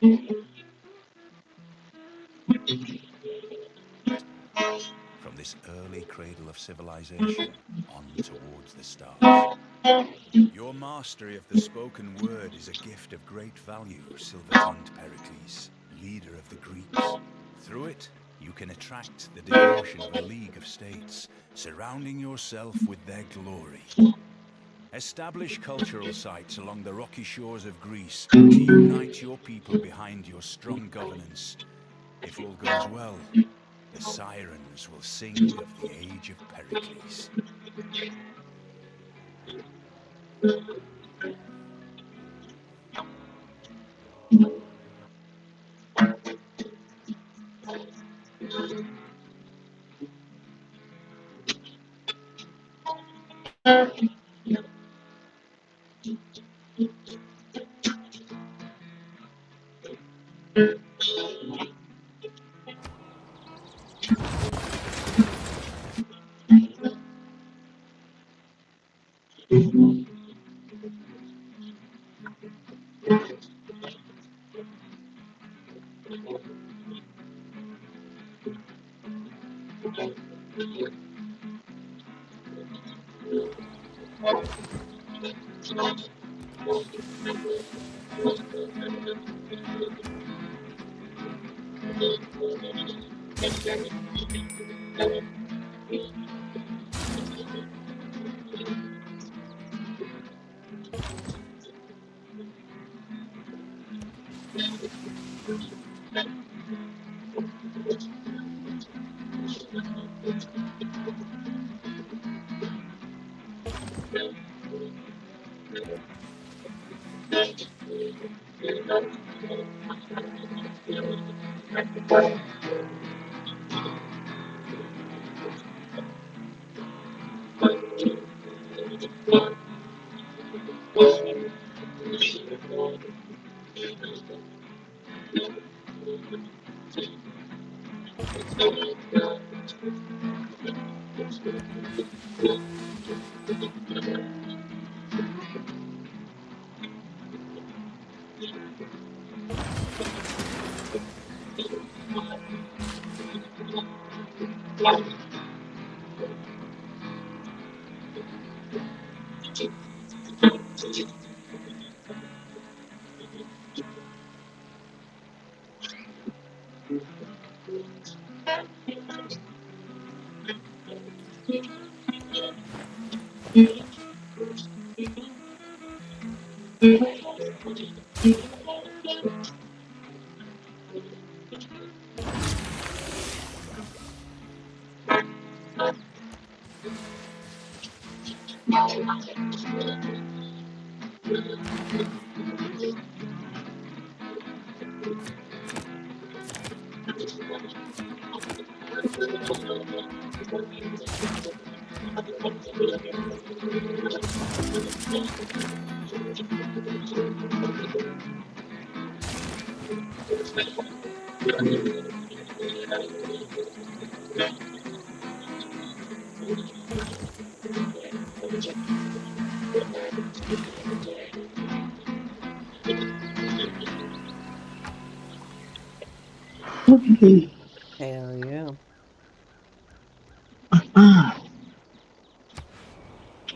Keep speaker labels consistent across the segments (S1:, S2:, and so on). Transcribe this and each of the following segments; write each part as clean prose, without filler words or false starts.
S1: From this early cradle of civilization on towards the stars. Your mastery of the spoken word is a gift of great value, silver-tongued Pericles, leader of the Greeks. Through it, you can attract the devotion of a league of states, surrounding yourself with their glory. Establish cultural sites along the rocky shores of Greece to unite your people behind your strong governance. If all goes well, the sirens will sing of the age of Pericles.
S2: Hell yeah.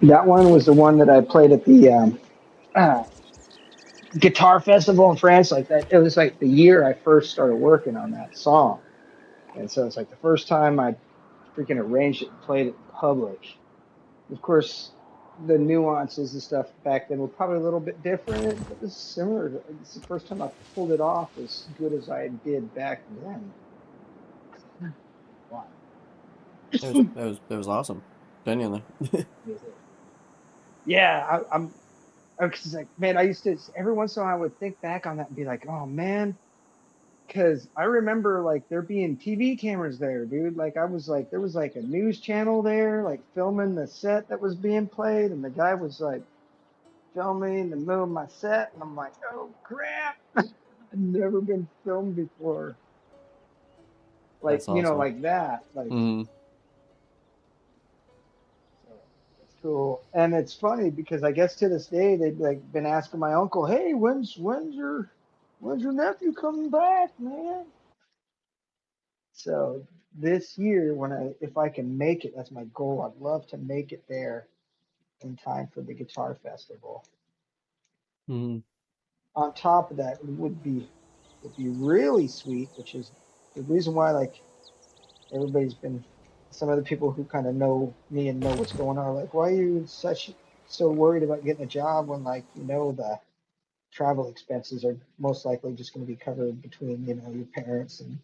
S3: That one was the one that I played at the uh, guitar festival in France. Like that, it was like the year I first started working on that song, and so it's like the first time I freaking arranged it and played it in public. Of course, the nuances and stuff back then were probably a little bit different, but this is similar. It's the first time I pulled it off as good as I did back then. Wow.
S2: That was awesome. Genuinely.
S3: Yeah, I'm cause like, man, I used to every once in a while I would think back on that and be like, oh man, because I remember like there being TV cameras there, dude. Like I was like, there was like a news channel there, like filming the set that was being played, and the guy was like filming and moving my set, and I'm like, oh crap, I've never been filmed before, like
S2: That's awesome.
S3: like that, like.
S2: Mm.
S3: So it's cool, and it's funny because I guess to this day they've like been asking my uncle, "Hey, when's When's your nephew coming back, man? So this year, if I can make it, that's my goal. I'd love to make it there in time for the guitar festival.
S2: Hmm.
S3: On top of that, it would be really sweet, which is the reason why like everybody's been some of the people who kind of know me and know what's going on, like, why are you so worried about getting a job when like the travel expenses are most likely just going to be covered between your parents and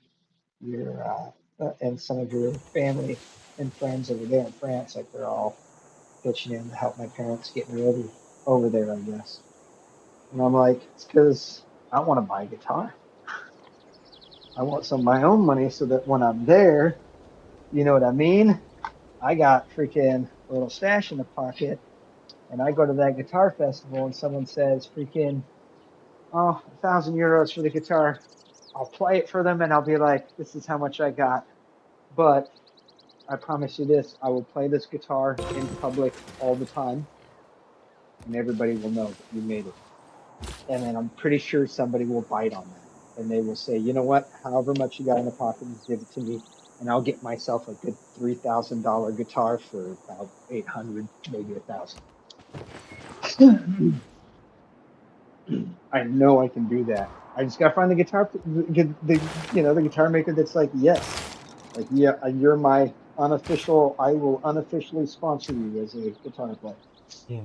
S3: your and some of your family and friends over there in France, like they're all pitching in to help my parents get me over there, I guess. And I'm like, it's because I want to buy a guitar. I want some of my own money so that when I'm there, you know what I mean? I got freaking a little stash in the pocket, and I go to that guitar festival, and someone says, freaking, oh, €1,000 for the guitar. I'll play it for them, and I'll be like, this is how much I got. But I promise you this, I will play this guitar in public all the time, and everybody will know that you made it. And then I'm pretty sure somebody will bite on that. And they will say, you know what, however much you got in the pocket, just give it to me. And I'll get myself a good $3,000 guitar for about 800, maybe 1,000. I know I can do that. I just gotta find the guitar, the guitar maker that's like, yes, like, yeah, you're my unofficial. I will unofficially sponsor you as a guitar player.
S2: Yeah.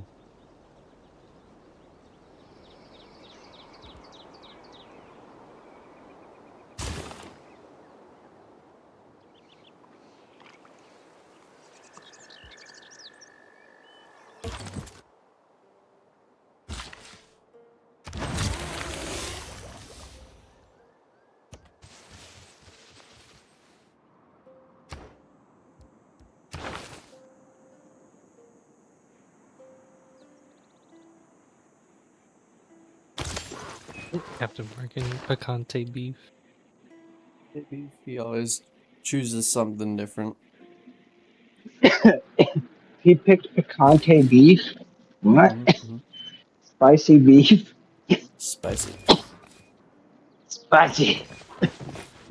S4: Captain Morgan, picante beef.
S2: Maybe he always chooses something different.
S3: He picked picante beef. What?
S2: Mm-hmm.
S3: Spicy beef?
S2: Spicy.
S3: Spicy.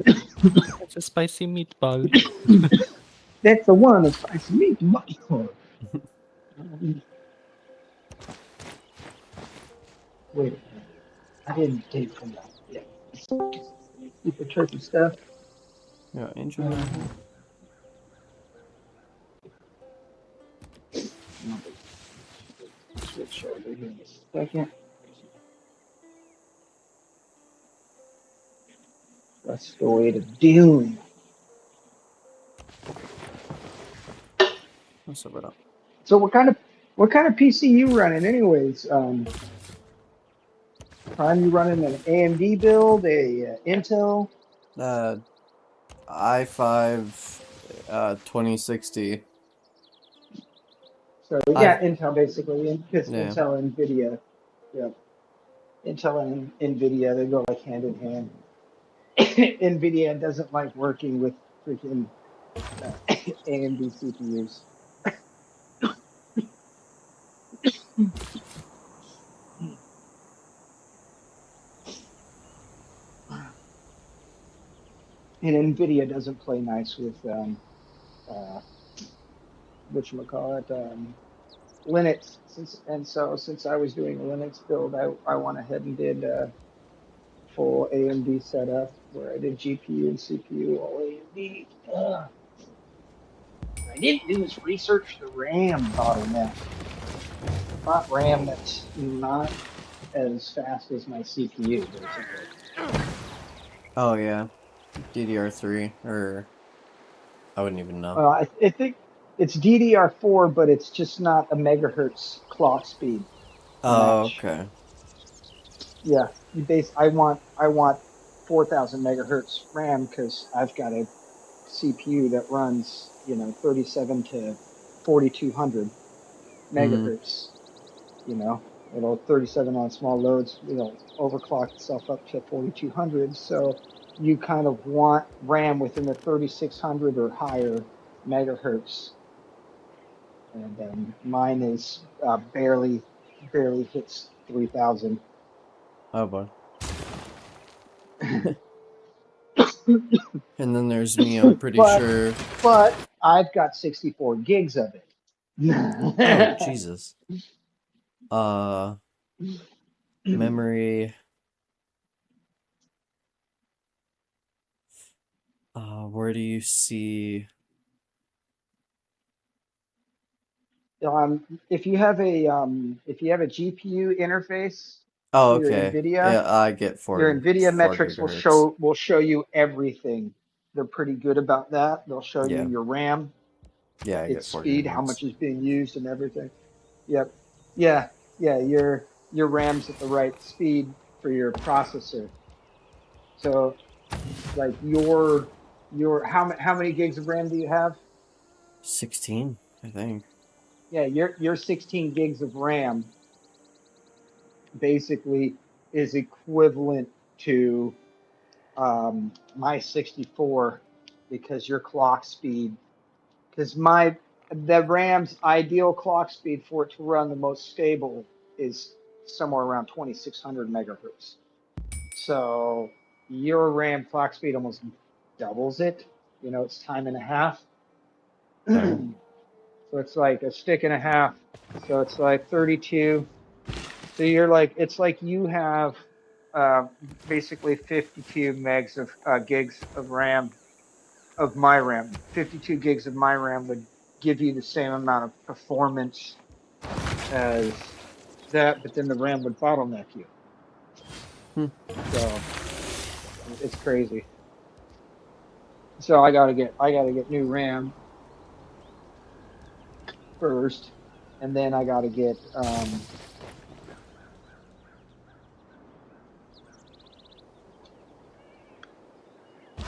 S4: It's a spicy meatball.
S3: That's the one. That's spicy meat. Wait a minute. I didn't take from that yet. Keep the turkey stuff.
S2: Yeah, Angel in here.
S3: Switch over here in a second. That's the way to do it.
S2: What's up with that?
S3: So what kind of PC you running anyways? Prime, you running an AMD build, a Intel?
S2: i5 2060.
S3: So
S2: I've
S3: yeah, Intel basically, because
S2: yeah.
S3: Intel and Nvidia, yeah, Intel and Nvidia, they go like hand in hand. Nvidia doesn't like working with freaking AMD CPUs. And Nvidia doesn't play nice with whatchamacallit, Linux. Since I was doing a Linux build, I went ahead and did full AMD setup where I did GPU and CPU all AMD. What I didn't do is research the RAM bottleneck. Not RAM that's not as fast as my CPU, basically.
S2: Oh yeah. DDR3 or I wouldn't even know.
S3: I think it's DDR4, but it's just not a megahertz clock speed to
S2: Oh,
S3: match.
S2: okay.
S3: Yeah, I want 4,000 megahertz RAM because I've got a CPU that runs 37 to 4,200
S2: Mm-hmm.
S3: megahertz. It'll 37 on small loads. Overclock itself up to 4,200. So you kind of want RAM within the 3,600 or higher megahertz. And mine is barely hits 3,000.
S2: Oh boy. And then there's me, I'm pretty
S3: But
S2: sure.
S3: but I've got 64 gigs of it.
S2: Oh, Jesus. Memory. Where do you see?
S3: If you have a GPU interface
S2: Oh,
S3: to your
S2: okay.
S3: NVIDIA,
S2: Yeah, I get
S3: your
S2: 4
S3: NVIDIA
S2: 4
S3: metrics
S2: gigahertz.
S3: will show you everything. They're pretty good about that. They'll show you
S2: Yeah,
S3: your RAM,
S2: yeah, I
S3: its
S2: get 4
S3: speed, how
S2: gigahertz.
S3: much is being used, and everything. Yep. Yeah. Yeah. Your RAM's at the right speed for your processor. So like how many gigs of RAM do you have?
S2: 16, I think.
S3: Yeah, your 16 gigs of RAM basically is equivalent to my 64 because your clock speed because my the RAM's ideal clock speed for it to run the most stable is somewhere around 2600 megahertz. So your RAM clock speed almost doubles it. You know, it's time and a half.
S2: Okay.
S3: So it's like a stick and a half. So it's like 32. So you're like, it's like you have uh, basically 52 megs of gigs of RAM of my RAM. 52 gigs of my RAM would give you the same amount of performance as that, but then the RAM would bottleneck you.
S2: Hmm.
S3: So it's crazy. So I gotta get new RAM first, and then I gotta get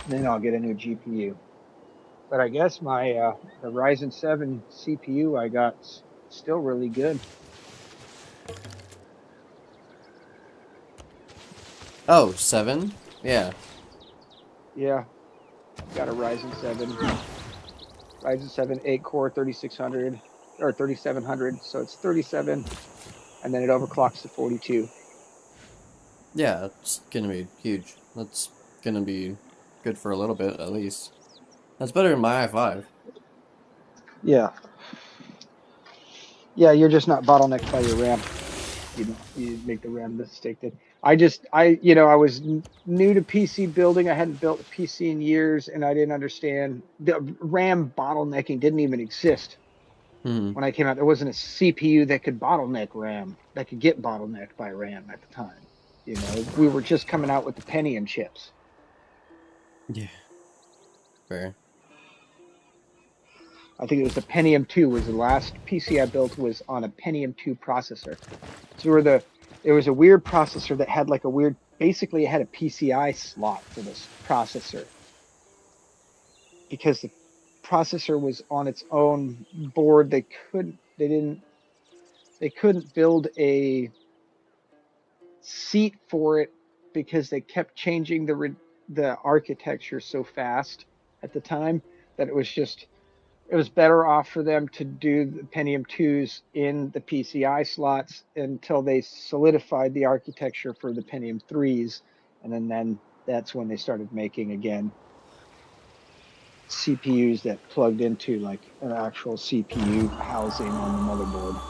S3: then I'll get a new GPU. But I guess my the Ryzen 7 CPU I got's still really good.
S2: Oh, 7? Yeah.
S3: Yeah, I've got a Ryzen 7 8 core 3600 or 3700, so it's 37 and then it overclocks to 42.
S2: Yeah, it's gonna be huge. That's gonna be good for a little bit, at least. That's better than my i5.
S3: Yeah. Yeah, you're just not bottlenecked by your RAM. You make the RAM mistake that I was new to PC building. I hadn't built a PC in years, and I didn't understand the RAM bottlenecking didn't even exist
S2: Hmm.
S3: when I came out. There wasn't a CPU that could bottleneck RAM that could get bottlenecked by RAM at the time. You know, we were just coming out with the Pentium chips.
S2: Yeah, fair.
S3: I think it was the Pentium 2 was the last PC I built was on a Pentium 2 processor. So there was a weird processor that had like a weird basically it had a PCI slot for this processor because the processor was on its own board. They couldn't build a seat for it because they kept changing the architecture so fast at the time that it was better off for them to do the Pentium 2s in the PCI slots until they solidified the architecture for the Pentium 3s. And then that's when they started making again CPUs that plugged into like an actual CPU housing on the motherboard.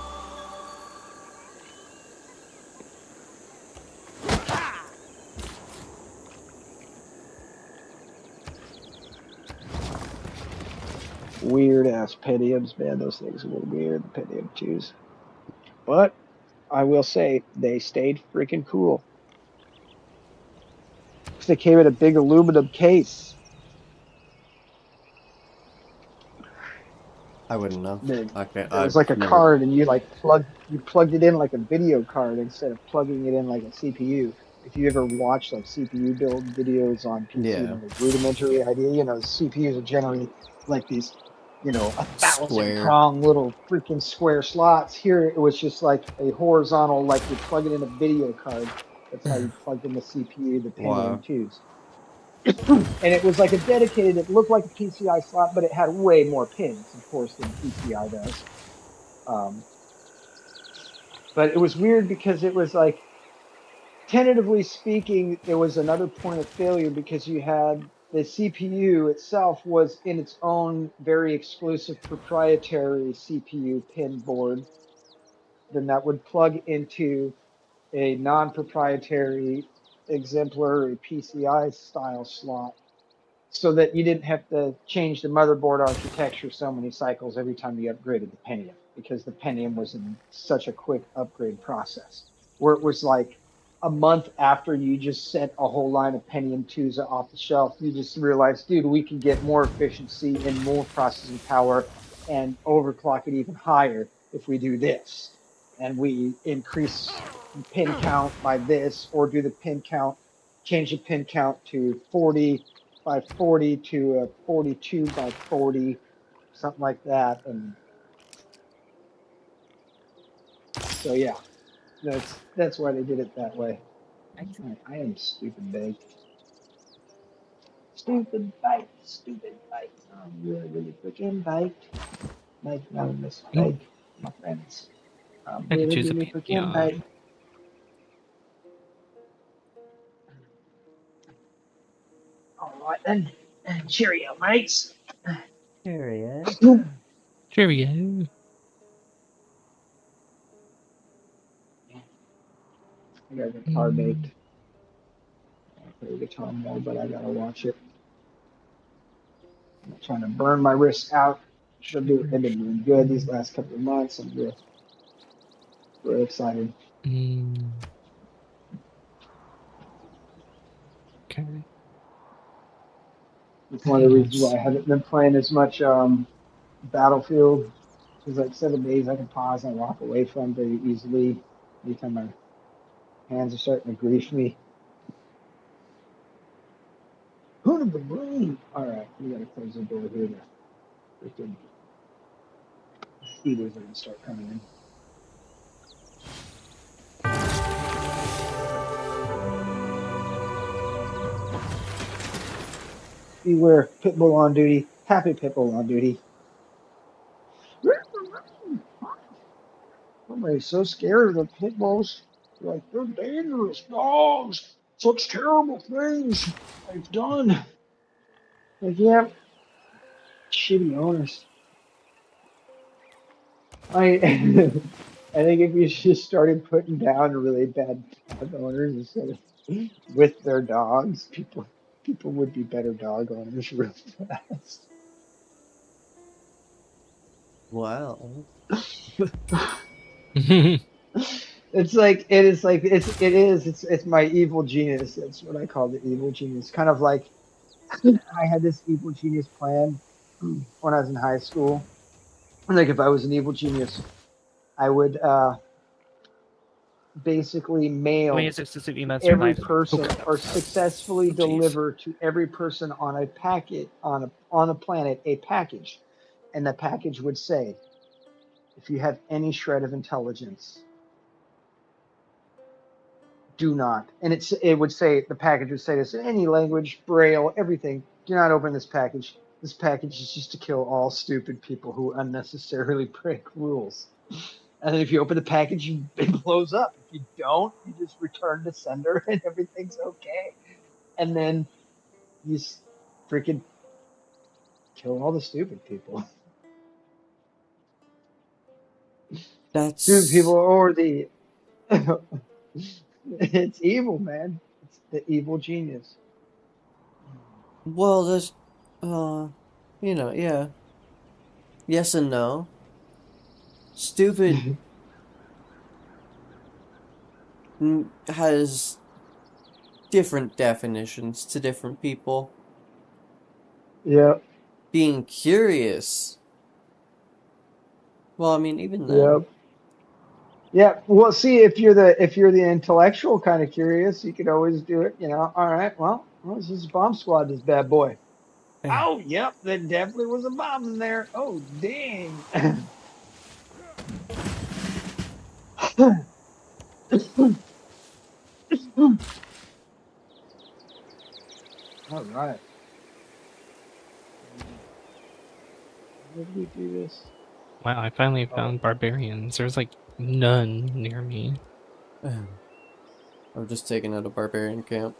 S3: Weird ass Pentiums, man. Those things are a little weird, the Pentium 2s. But I will say they stayed freaking cool. Because they came in a big aluminum case.
S2: I wouldn't know.
S3: Big.
S2: Okay,
S3: It was
S2: I've
S3: like a
S2: never.
S3: card, and you plugged it in like a video card instead of plugging it in like a CPU. If you ever watch like CPU build videos on PC,
S2: Yeah.
S3: when the rudimentary idea, you know, CPUs are generally like these, you know, 1,000
S2: Square.
S3: prong little freaking square slots. Here it was just like a horizontal, like you're plugging in a video card. That's how you plugged in the CPU, the Pentium
S2: Wow.
S3: 2s. And it was like a dedicated, it looked like a PCI slot, but it had way more pins, of course, than PCI does. Um, but it was weird because it was like, tentatively speaking, there was another point of failure because you had the CPU itself was in its own very exclusive proprietary CPU pin board, then that would plug into a non-proprietary exemplary PCI style slot so that you didn't have to change the motherboard architecture so many cycles every time you upgraded the Pentium, because the Pentium was in such a quick upgrade process where it was like a month after you just sent a whole line of Pentium 2s off the shelf, you just realized, dude, we can get more efficiency and more processing power and overclock it even higher if we do this. And we increase pin count by this, or do the pin count, change the pin count to 40 by 40 to a 42 by 40, something like that. And so, yeah, that's why they did it that way. I am stupid baked. Stupid baked, stupid baked. I'm really, really freaking baked. Make no
S4: Ooh,
S3: mistake, my friends. I'm
S4: I could
S3: really,
S4: choose a
S3: really freaking
S4: Pantheon.
S3: baked. All right then. Cheerio, mates.
S2: Period.
S4: Cheerio.
S3: I got guitar baked.
S4: Mm.
S3: I play the guitar more, but I gotta watch it. I'm not trying to burn my wrists out. They've been doing good these last couple of months. I'm real excited.
S4: Mm. Okay.
S3: It's
S4: What
S3: one of the reasons
S4: else?
S3: why I haven't been playing as much Battlefield. There's like 7 days I can pause and walk away from very easily. Anytime my hands are starting to grief me. Who to believe? All right, we gotta close the door here. The freaking mosquitoes are gonna start coming in. Beware, Pitbull on duty. Happy Pitbull on duty. Everybody's so scared of the pit bulls. They're like, they're dangerous dogs. Such terrible things they've done. Like, yeah, shitty owners. I I think if you just started putting down really bad dog owners instead of with their dogs, people would be better dog owners real fast.
S2: Wow.
S3: It's like it is like it's my evil genius. That's what I call the evil genius. Kind of like I had this evil genius plan when I was in high school. Like if I was an evil genius, I would basically
S4: Let me
S3: mail
S4: use this to emails your
S3: every
S4: life. Oh
S3: person
S4: god.
S3: or successfully
S4: Oh jeez.
S3: deliver to every person on a packet on a planet a package, and the package would say, if you have any shred of intelligence, do not. And it would say, the package would say this in any language, braille, everything. Do not open this package. This package is just to kill all stupid people who unnecessarily break rules. And then if you open the package, it blows up. If you don't, you just return to sender and everything's okay. And then you freaking kill all the stupid people. Stupid people
S2: That's
S3: or the it's evil, man. It's the evil genius.
S2: well. There's, yeah. Yes and no. Stupid has different definitions to different people.
S3: Yep,
S2: Being curious. Well, I mean, even then.
S3: yep. Yeah, well, see, if you're the intellectual kind of curious, you could always do it. All right, well, this is bomb squad, this bad boy. Oh, yep, there definitely was a bomb in there. Oh, dang. All right. How did we do this?
S4: Wow, I finally
S3: Oh,
S4: found barbarians. There's like none near me.
S2: I'm just taking out a barbarian camp.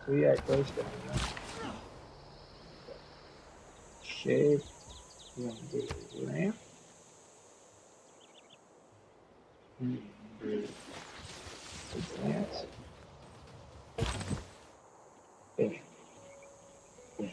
S3: So yeah, it goes down. Right? Shape. You want to do ramp. Do advance. Bam. Bam.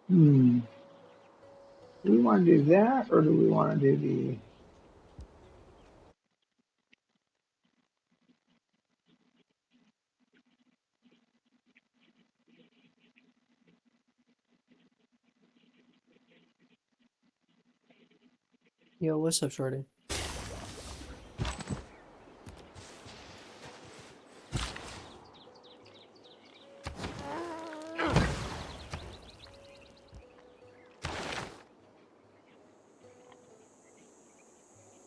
S3: Hmm. Do we want to do that, or do we want to do the?
S2: Yo, what's up, Shorty?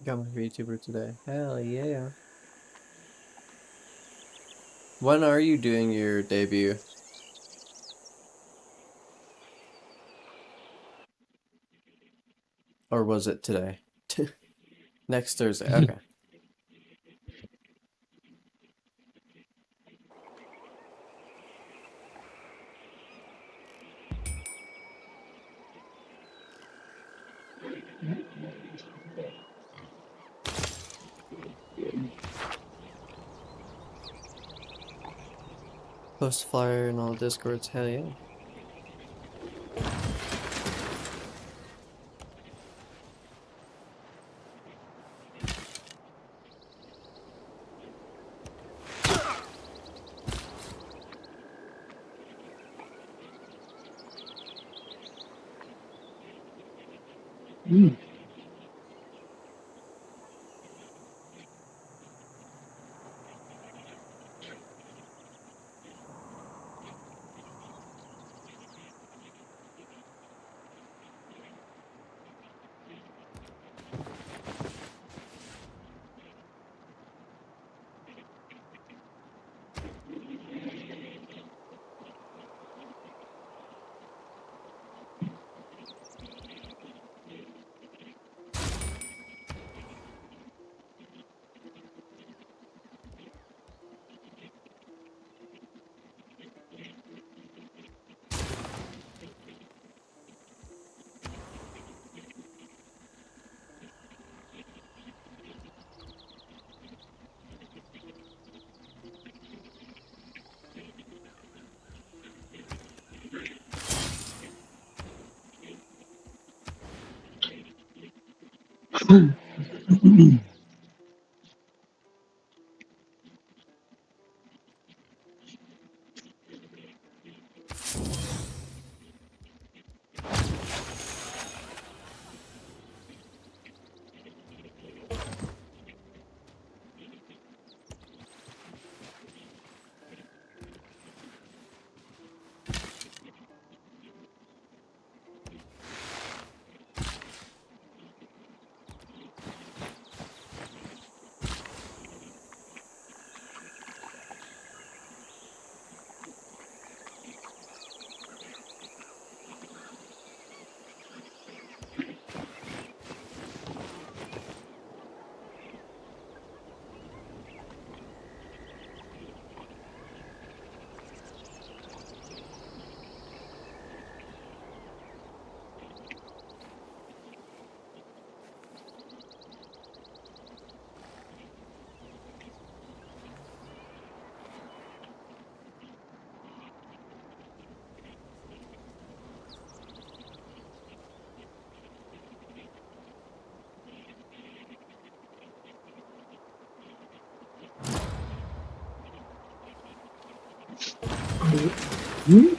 S2: Got my VTuber today. Hell yeah. When are you doing your debut? Or was it today? Next Thursday. Okay. Post flyer and all the Discords. Hell yeah.
S3: Hmm. Hmm?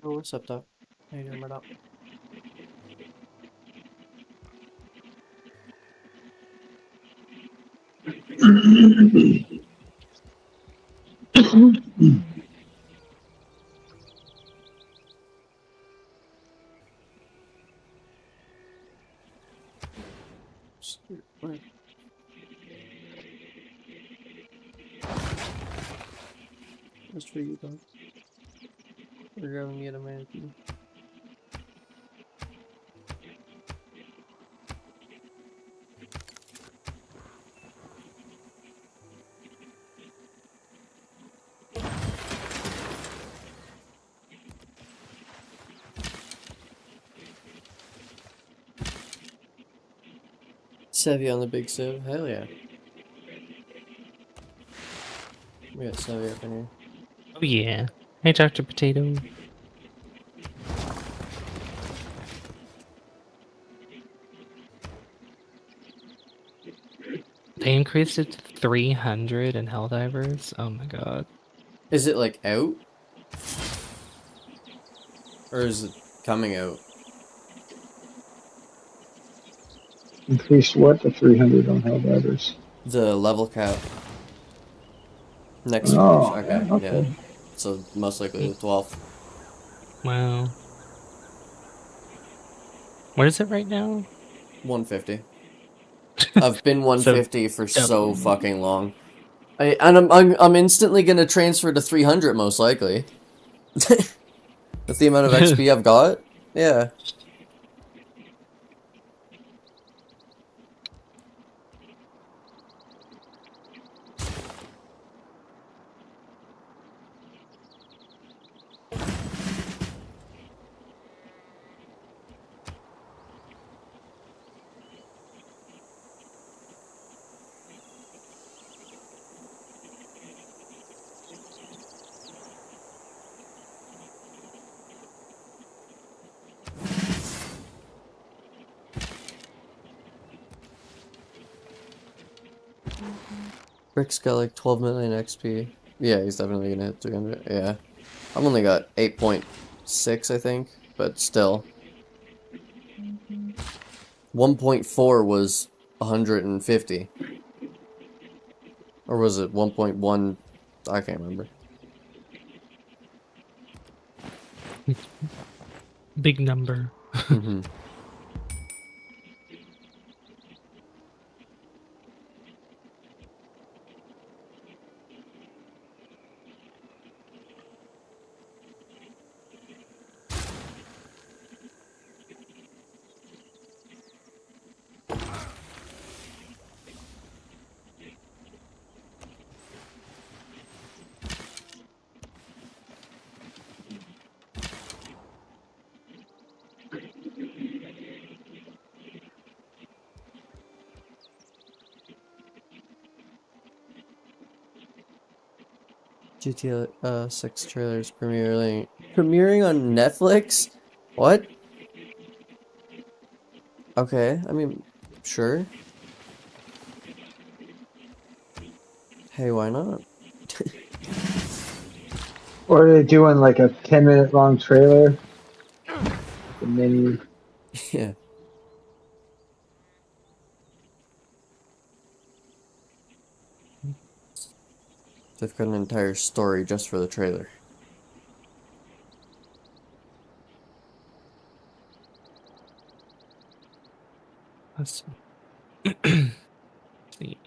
S2: Yo, what's up, Doc? How you doing, Murdoch? Where? That's for you, Doc. We're grabbing me at a mannequin. Savvy on the big Civ, hell yeah. We got Savvy up in here.
S4: Oh yeah. Hey, Dr. Potato. They increased it to 300 in Helldivers. Oh my god.
S2: Is it like out? Or is it coming out?
S3: Increased what to 300 on Helldivers?
S2: The level cap. Next
S3: Oh,
S2: okay,
S3: yeah, okay.
S2: yeah. So most likely the 12th.
S4: Wow. What is it right now?
S2: 150. I've been 150 for so
S4: double.
S2: fucking long. I'm instantly gonna transfer to 300 most likely. With the amount of XP I've got. Yeah. Rick's got like 12 million XP. Yeah, he's definitely gonna hit 300. Yeah. I've only got 8.6, I think, but still. 1.4 was 150. Or was it 1.1? I can't remember.
S4: Big number.
S2: Mm-hmm. GTA 6 trailers premiering on Netflix? What? Okay, I mean, sure. Hey, why not?
S3: Or are they doing like a 10-minute long trailer? The mini.
S2: Yeah. They've got an entire story just for the trailer.
S4: Let's see.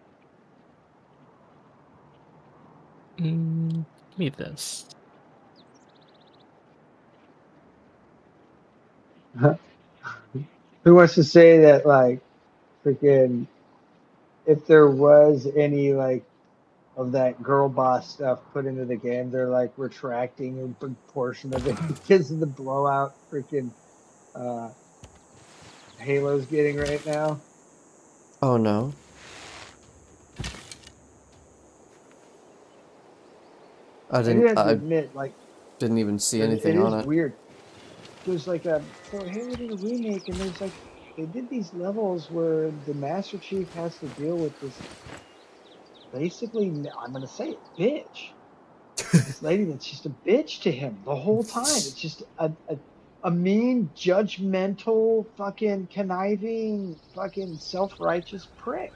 S4: Give me this.
S3: Who wants to say that, like, freaking, if there was any, like, of that girl boss stuff put into the game, they're, like, retracting a big portion of it because of the blowout freaking Halo's getting right now?
S2: Oh no.
S3: I do have to
S2: I
S3: admit, like,
S2: didn't even see
S3: it
S2: anything
S3: is
S2: on it.
S3: weird. There's like a, so Halo did a remake, and there's like, they did these levels where the Master Chief has to deal with this, basically, I'm gonna say it, bitch. this lady that's just a bitch to him the whole time. It's just a mean, judgmental, fucking conniving, fucking self-righteous prick.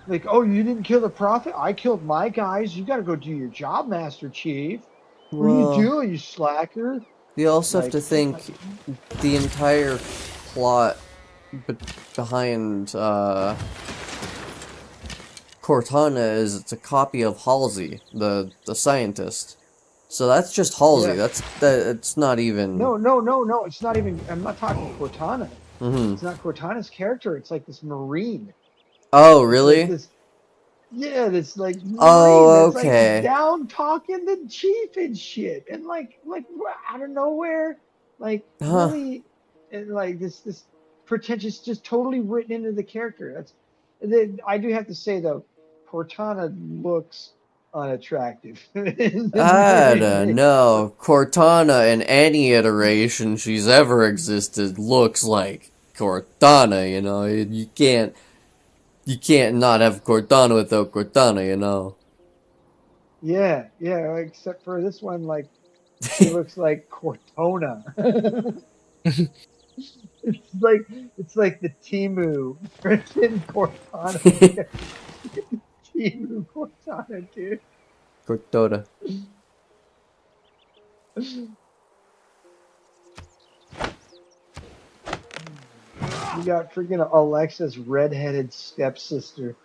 S3: Like, oh, you didn't kill the prophet? I killed my guys. You got to go do your job, Master Chief. What are you
S2: Well,
S3: doing, you slacker?
S2: you also have
S3: Like,
S2: to think the entire plot be behind Cortana is it's a copy of Halsey, the scientist. So that's just Halsey.
S3: yeah.
S2: It's not even.
S3: No, no, no, no. It's not even. I'm not talking Cortana.
S2: Hmm.
S3: It's not Cortana's character. It's like this Marine.
S2: Oh,
S3: It's like
S2: really?
S3: this. Yeah, this like Marine
S2: Oh,
S3: that's like
S2: okay.
S3: down talking the chief and shit, and out of nowhere, like
S2: Huh.
S3: really, and like this pretentious, just totally written into the character. I do have to say though, Cortana looks unattractive in the
S2: I
S3: very
S2: don't
S3: least.
S2: know. Cortana in any iteration she's ever existed looks like Cortana, you know. You can't not have Cortana without Cortana, you know.
S3: Yeah, yeah, except for this one, like she looks like Cortona. It's like the Timu freaking Cortana. Timu Cortana, dude.
S2: Cortana.
S3: You got freaking Alexa's redheaded stepsister.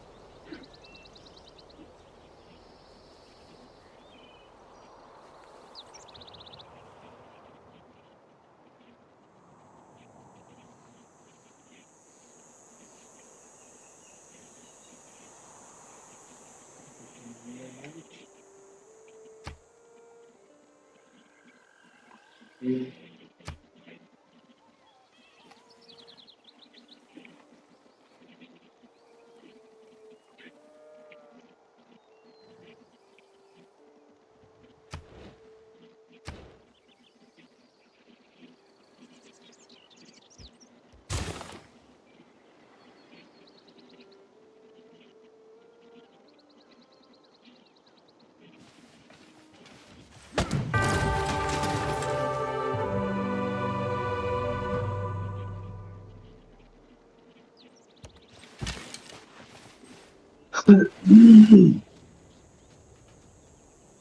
S3: Oh my God.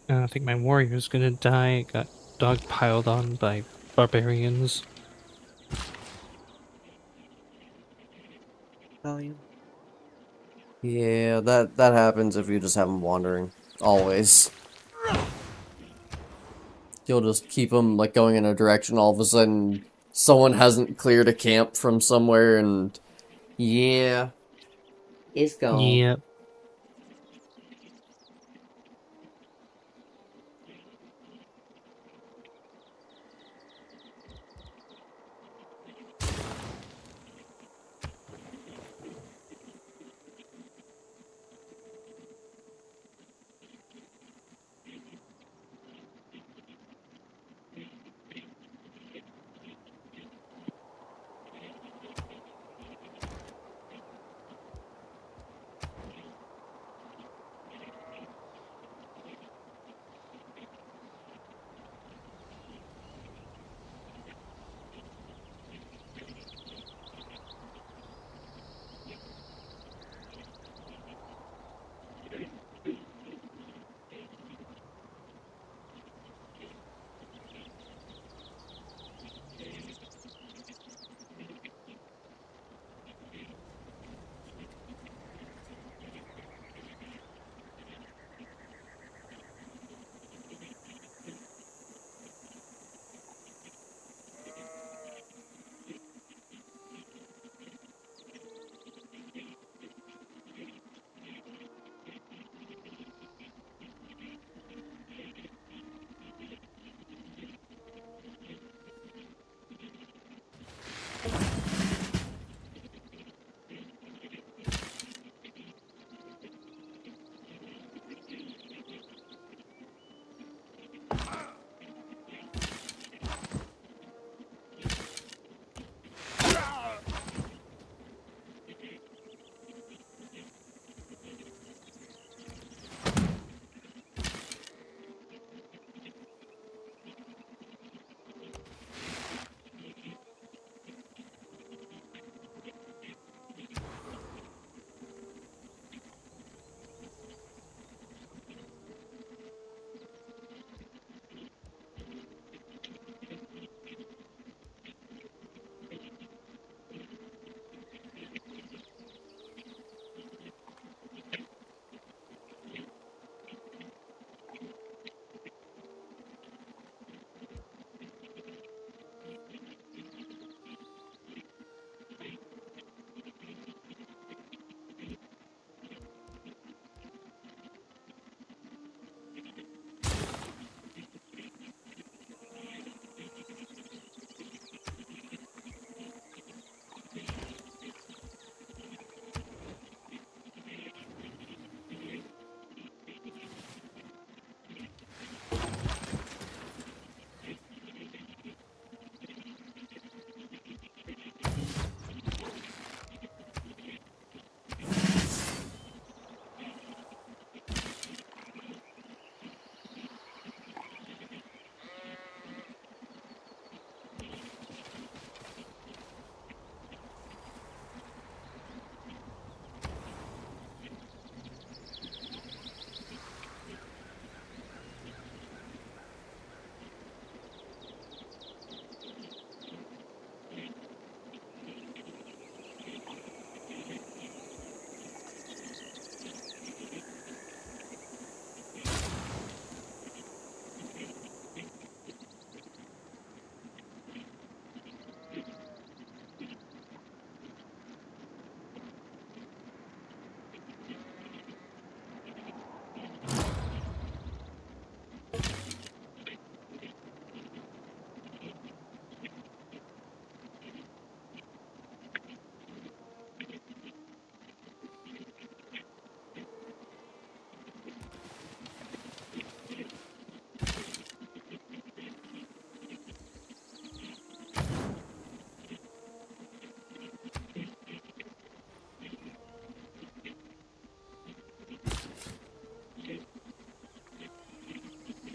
S4: I think my warrior's gonna die. Got dog piled on by barbarians.
S2: Yeah, that happens if you just have them wandering. Always. You'll just keep them like going in a direction. All of a sudden, someone hasn't cleared a camp from somewhere, and yeah, it's gone.
S4: Yep.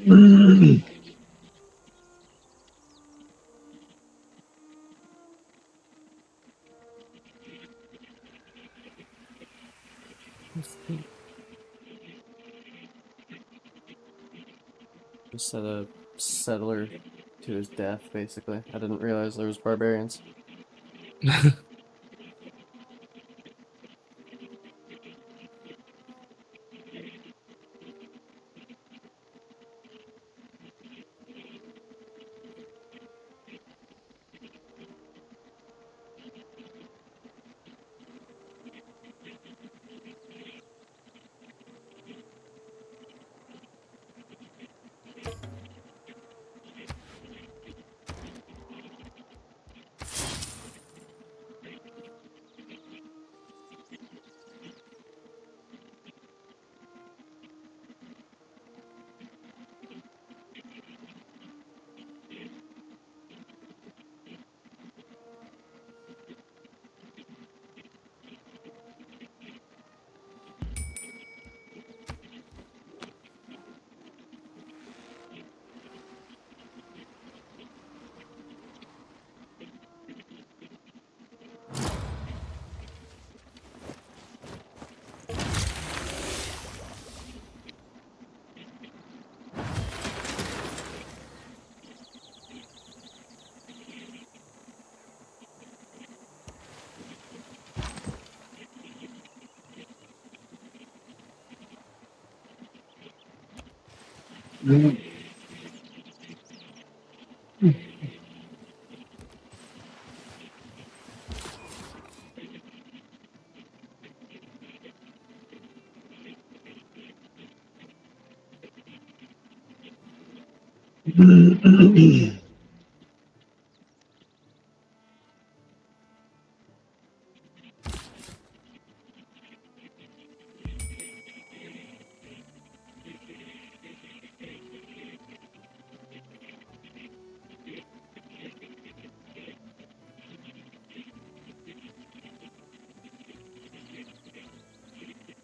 S2: Just said a settler to his death, basically. I didn't realize there was barbarians.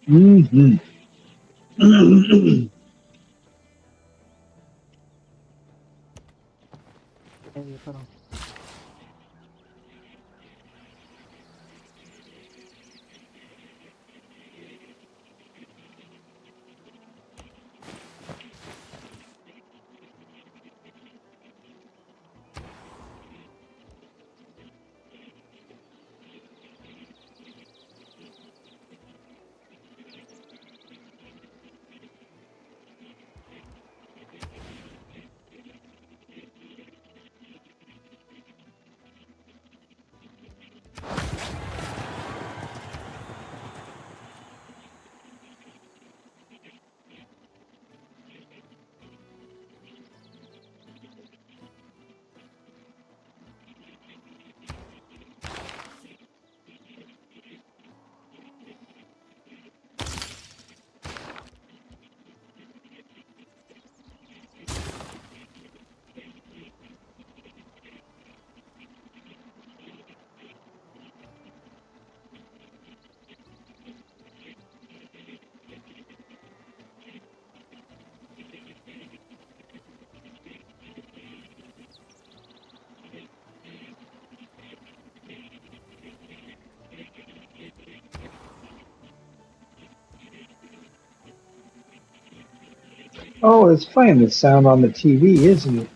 S3: Mhm. Oh, it's playing the sound on the TV, isn't it?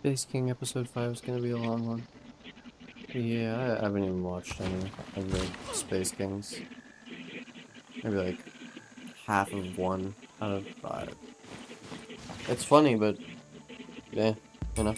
S2: Space King episode 5 is gonna be a long one. Yeah, I haven't even watched any of the Space Kings. Maybe like half of one out of 5. It's funny, but yeah, you know.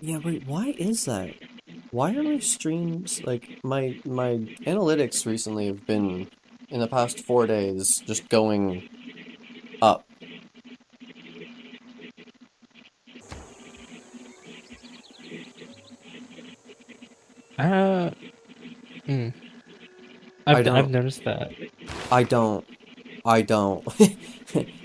S2: Yeah, wait, why is that? Why are my streams like my analytics recently have been in the past 4 days just going up?
S4: Uh, hmm.
S2: I
S4: I've
S2: don't
S4: noticed that.
S2: I don't I don't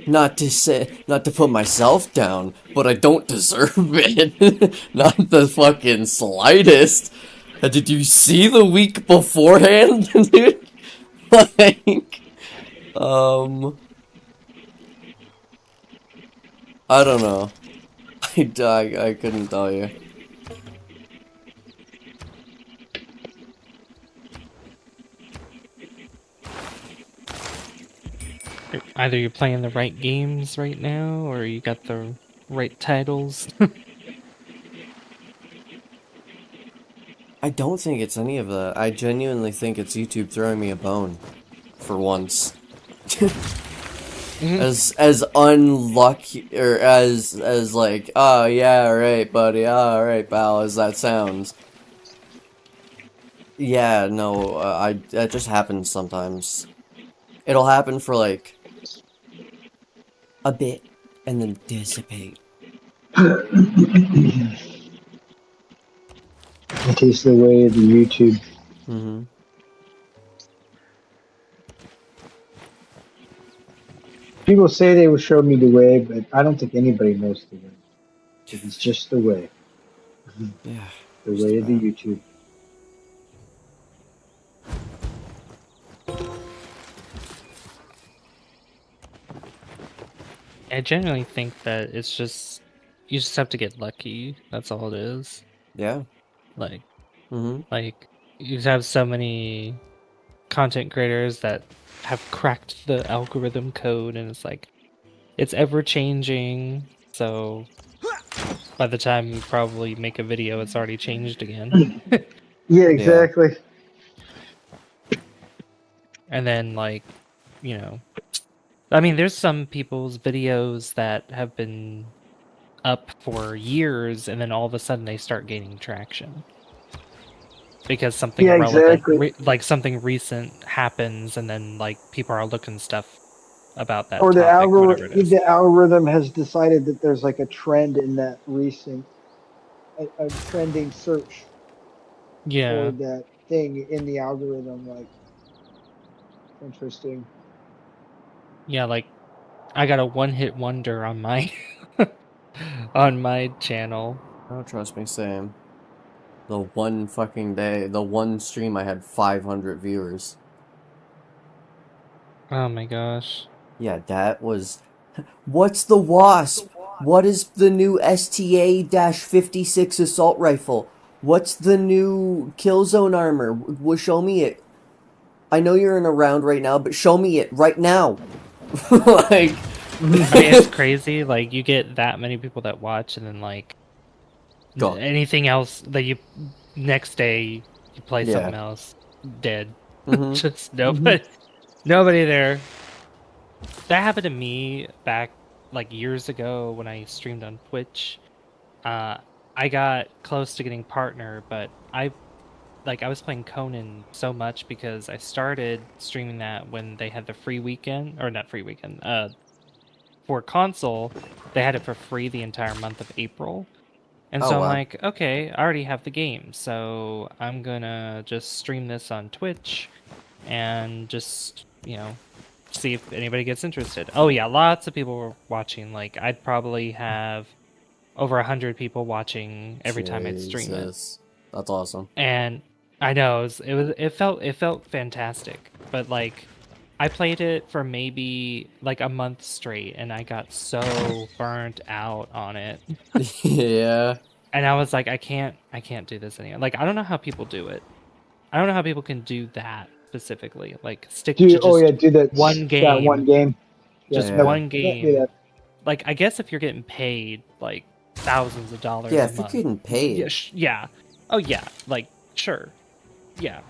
S2: not to put myself down, but I don't deserve it. Not the fucking slightest. Did you see the week beforehand, dude? Like, um, I don't know. I couldn't tell you.
S4: Either you're playing the right games right now, or you got the right titles.
S2: I don't think it's any of that. I genuinely think it's YouTube throwing me a bone, for once.
S4: Mhm.
S2: As unlucky or as like, oh yeah, right, buddy, all right, pal, as that sounds. Yeah, no, that just happens sometimes. It'll happen for like a bit and then dissipate.
S3: It is the way of the YouTube.
S2: Mm-hmm.
S3: People say they will show me the way, but I don't think anybody knows the way. It's just the way.
S2: Yeah.
S3: The
S2: Just
S3: way of the
S2: about.
S3: YouTube.
S4: I genuinely think that it's just you just have to get lucky. That's all it is.
S2: Yeah.
S4: Like
S2: Mm-hmm.
S4: like you have so many content creators that have cracked the algorithm code, and it's like it's ever changing. So by the time you probably make a video, it's already changed again.
S3: Yeah,
S2: Yeah.
S3: exactly.
S4: And then like, you know, I mean, there's some people's videos that have been up for years, and then all of a sudden they start gaining traction because something
S3: Yeah,
S4: relevant,
S3: exactly.
S4: like something recent happens, and then like people are looking stuff about that
S3: Or
S4: topic, whatever it is.
S3: the algorithm has decided that there's like a trend in that recent, a trending search for
S4: Yeah,
S3: that thing in the algorithm. Like, interesting.
S4: yeah, like I got a one-hit wonder on my on my channel.
S2: Oh, trust me, same. The one fucking day, the one stream I had 500 viewers.
S4: Oh my gosh.
S2: Yeah, that was. What's the Wasp? What is the new STA-56 assault rifle? What's the new Killzone armor? Show me it. I know you're in a round right now, but show me it right now. Like,
S4: I mean, it's crazy. Like you get that many people that watch, and then like
S2: God.
S4: anything else that you next day you play
S2: Yeah.
S4: something else, dead.
S2: Mm-hmm.
S4: Just nobody there. That happened to me back like years ago when I streamed on Twitch. I got close to getting partner, but I was playing Conan so much because I started streaming that when they had the free weekend, or not free weekend. For console, they had it for free the entire month of April. And
S2: Oh,
S4: so I'm
S2: wow.
S4: like, okay, I already have the game, so I'm gonna just stream this on Twitch and just, see if anybody gets interested. Oh yeah, lots of people were watching. Like I'd probably have over 100 people watching every time I'd stream it.
S2: Jesus. That's awesome.
S4: And I know it felt fantastic. But like I played it for maybe like a month straight, and I got so burnt out on it.
S2: Yeah.
S4: And I was like, I can't do this anymore. Like I don't know how people do it. I don't know how people can do that specifically. Like stick to
S3: Oh yeah,
S4: just
S3: do that.
S4: one
S3: That one
S4: game,
S3: game.
S4: just
S2: Yeah.
S4: one
S3: Can't do
S4: game.
S3: that.
S4: Like I guess if you're getting paid like thousands of dollars
S2: Yeah,
S4: a
S2: if you're
S4: month.
S2: getting paid.
S4: Yeah, yeah. Oh yeah, like sure. Yeah.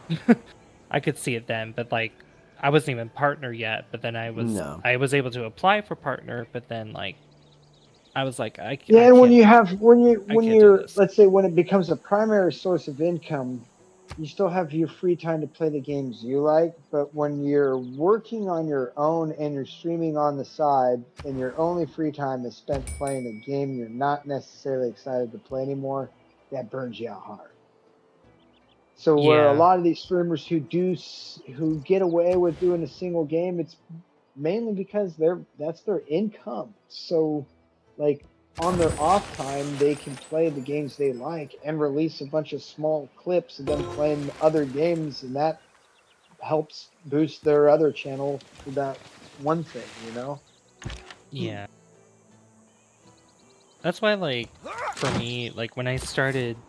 S4: I could see it then, but like I wasn't even partner yet, but then I was
S2: No.
S4: able to apply for partner, but then like I was like,
S3: Yeah,
S4: I
S3: and when
S4: can't,
S3: you have
S4: I
S3: when
S4: can't do
S3: you're
S4: this.
S3: let's say when it becomes a primary source of income, you still have your free time to play the games you like, but when you're working on your own and you're streaming on the side and your only free time is spent playing a game you're not necessarily excited to play anymore, that burns you out hard. So where a
S4: Yeah,
S3: lot of these streamers who get away with doing a single game, it's mainly because that's their income. So like on their off time, they can play the games they like and release a bunch of small clips of them playing other games, and that helps boost their other channel for that one thing, you know?
S4: yeah. That's why, like, for me, like when I started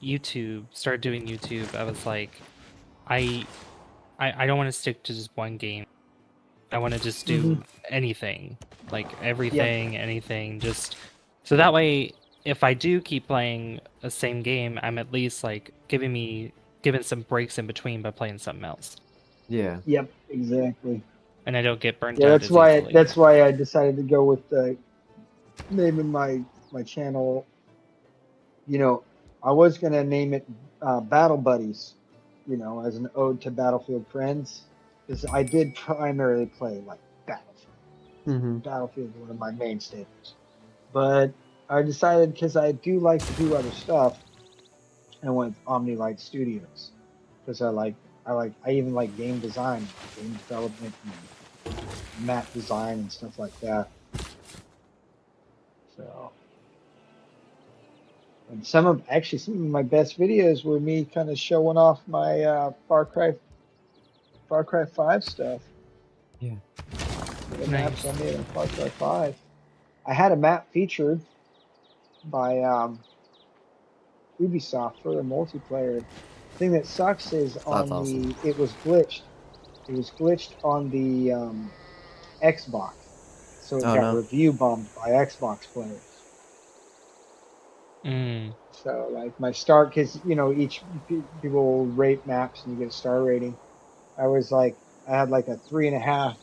S4: doing YouTube, I was like, I I don't want to stick to just one game. I want to just
S3: Hmm.
S4: do anything, like
S3: Yep.
S4: everything, anything, just so that way, if I do keep playing the same game, I'm at least like giving some breaks in between by playing something else,
S2: Yeah.
S3: Yep. Exactly.
S4: and I don't get burnt
S3: Yeah,
S4: out as easily.
S3: that's why I decided to go with the naming my channel. You know, I was gonna name it Battle Buddies, you know, as an ode to Battlefield friends, because I did primarily play like Battlefield.
S2: Mm-hmm.
S3: Battlefield is one of my main staples. But I decided because I do like to do other stuff, I went with Omni Light Studios because I even like game design, game development, and map design and stuff like that. So, and some of my best videos were me kind of showing off my Far Cry 5 stuff.
S2: Yeah.
S3: The maps I
S4: Nice.
S3: made in Far Cry 5. I had a map featured by Ubisoft for the multiplayer. Thing that sucks is
S2: That's
S3: on
S2: awesome.
S3: the it was glitched. It was glitched on the Xbox, so it
S2: Oh
S3: got
S2: no.
S3: review bombed by Xbox players.
S4: Mm.
S3: So like my start, because you know people will rate maps and you get a star rating. I was like I had like a 3.5,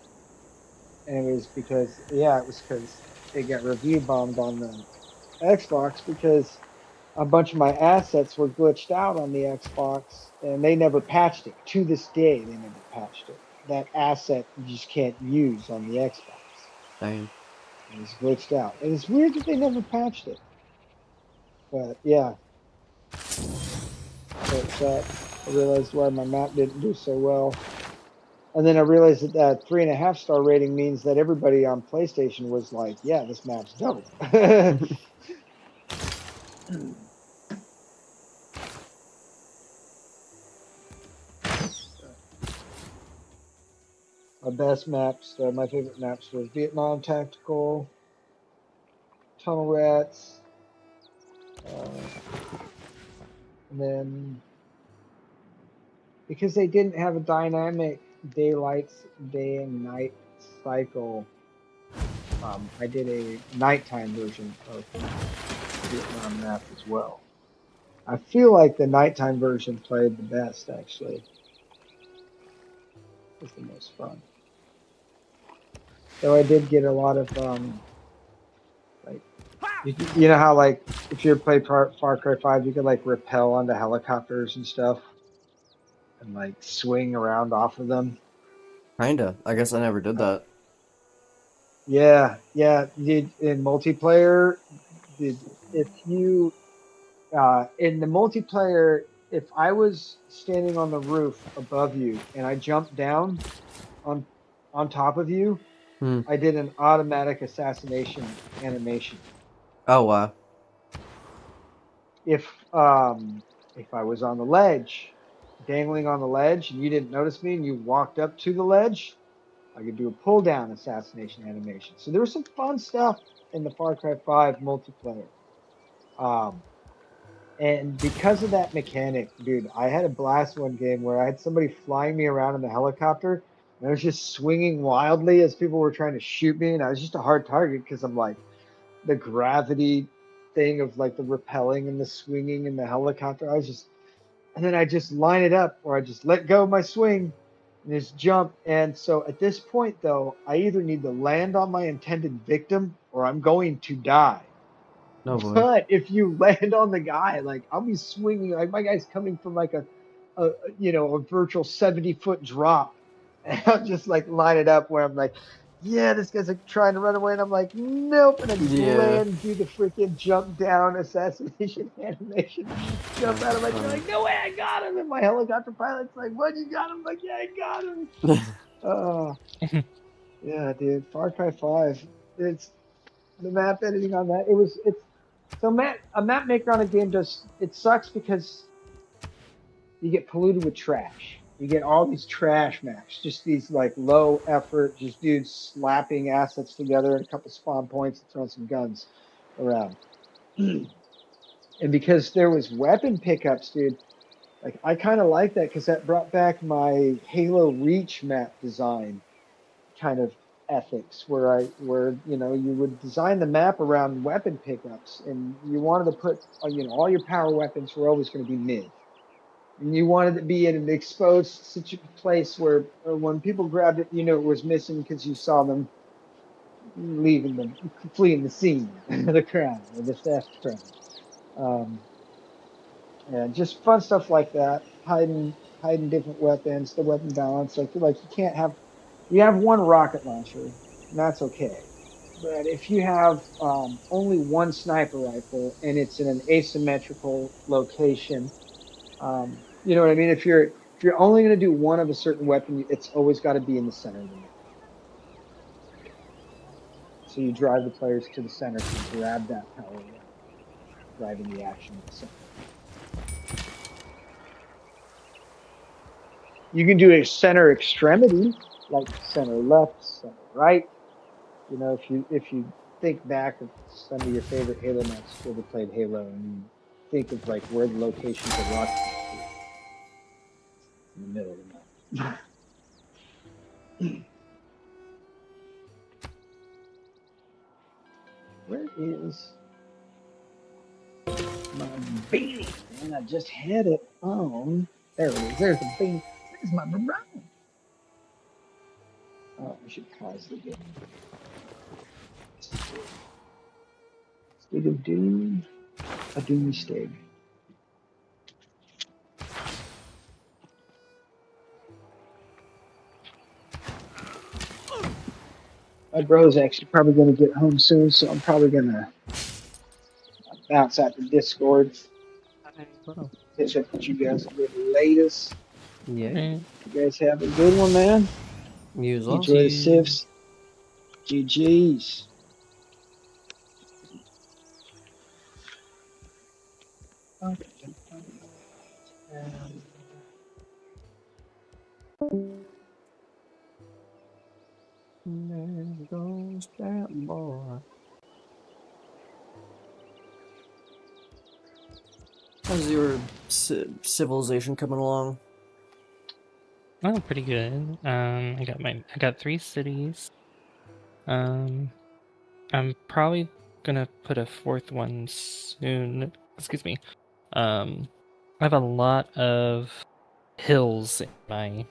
S3: and it was because it was because it got review bombed on the Xbox because a bunch of my assets were glitched out on the Xbox and they never patched it. To this day, they never patched it. That asset you just can't use on the Xbox.
S2: Dang.
S3: It's glitched out. And it's weird that they never patched it. But yeah, so it sucks. I realized why my map didn't do so well. And then I realized that that 3.5 star rating means that everybody on PlayStation was like, yeah, this map's dope. My best maps, my favorite maps was Vietnam Tactical, Tunnel Rats, and then because they didn't have a dynamic daylight, day and night cycle, I did a nighttime version of Vietnam map as well. I feel like the nighttime version played the best, actually. It was the most fun. Though I did get a lot of like you know how like if you play Far Cry 5, you could like rappel onto helicopters and stuff and like swing around off of them.
S2: Kinda. I guess I never did
S3: Uh,
S2: that.
S3: yeah, yeah. In multiplayer, if you in the multiplayer, if I was standing on the roof above you and I jumped down on on top of you,
S2: Hmm.
S3: I did an automatic assassination animation.
S2: Oh wow.
S3: If if I was on the ledge, dangling on the ledge, and you didn't notice me and you walked up to the ledge, I could do a pull down assassination animation. So there was some fun stuff in the Far Cry 5 multiplayer. Um, and because of that mechanic, dude, I had a blast one game where I had somebody flying me around in the helicopter, and I was just swinging wildly as people were trying to shoot me, and I was just a hard target because I'm like the gravity thing of like the repelling and the swinging in the helicopter. And then I just line it up, or I just let go of my swing, this jump. And so at this point, though, I either need to land on my intended victim or I'm going to die.
S2: No boy.
S3: But if you land on the guy, like I'll be swinging, like my guy's coming from like a virtual 70-foot drop, and I'll just like line it up where I'm like, yeah, this guy's like trying to run away, and I'm like, nope, and I just
S2: Yeah.
S3: land, do the freaking jump down assassination animation, jump out of my
S2: Funny.
S3: like, no way, I got him, and my helicopter pilot's like, what, you got him? I'm like, yeah, I got him. Oh, yeah, dude, Far Cry 5, it's the map editing on that. It's so a map maker on a game does it sucks because you get polluted with trash. You get all these trash maps, just these like low effort, just dudes slapping assets together and a couple spawn points and throwing some guns around. And because there was weapon pickups, dude, like I kind of like that because that brought back my Halo Reach map design kind of ethics where you would design the map around weapon pickups and you wanted to put all your power weapons were always going to be mid and you wanted to be in an exposed place where when people grabbed it it was missing because you saw them fleeing the scene the crime or the theft crime. And just fun stuff like that, hiding different weapons, the weapon balance. I feel like you have one rocket launcher, and that's okay. But if you have only one sniper rifle and it's in an asymmetrical location, you know what I mean? If you're only going to do one of a certain weapon, it's always got to be in the center of the map. So you drive the players to the center to grab that power weapon, driving the action to the center. You can do a center extremity, like center left, center right. If you think back of some of your favorite Halo maps, if you ever played Halo, and you think of like where the locations of rocket in the middle of the map. Where is my beanie? Man, I just had it on. There it is. There's the beanie. Where's my baron? Oh, I should pause the game. Stig of Doom. A Doom Stig. My bro's actually probably going to get home soon, so I'm probably going to bounce out the Discord. Catch up with you guys a little latest.
S2: Yeah.
S4: Right.
S3: You guys have a good one, man.
S2: You as well.
S3: Enjoy the sifs. GG's.
S2: There goes that boy. How's your civilization coming along?
S4: Oh, pretty good. I got 3 cities. I'm probably gonna put a 4th one soon. Excuse me. I have a lot of hills in my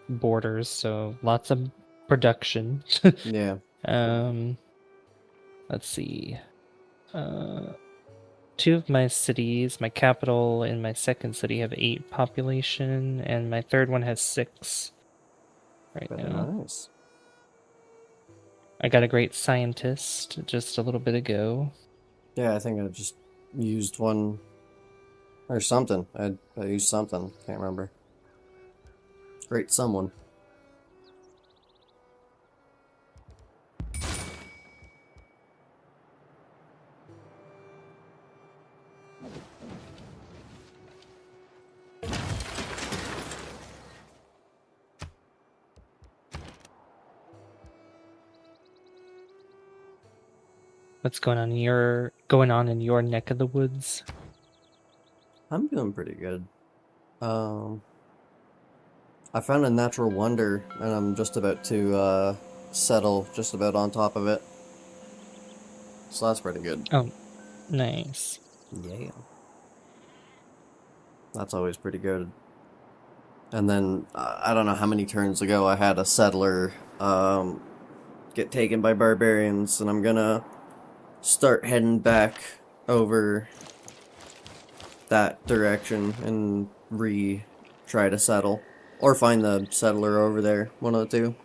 S4: borders, so lots of production.
S2: Yeah.
S4: Let's see. 2 of my cities, my capital and my 2nd city, have 8 population, and my 3rd one has 6 right
S2: Very
S4: now.
S2: nice.
S4: I got a great scientist just a little bit ago.
S2: Yeah, I think I just used one or something. I used something. Can't remember. Great someone.
S4: What's going on in your neck of the woods?
S2: I'm doing pretty good. I found a natural wonder, and I'm just about to settle just about on top of it. So that's pretty good.
S4: Oh, nice.
S2: Yeah. That's always pretty good. And then, I don't know how many turns ago I had a settler get taken by barbarians, and I'm gonna start heading back over that direction and try to settle. Or find the settler over there, one of the two.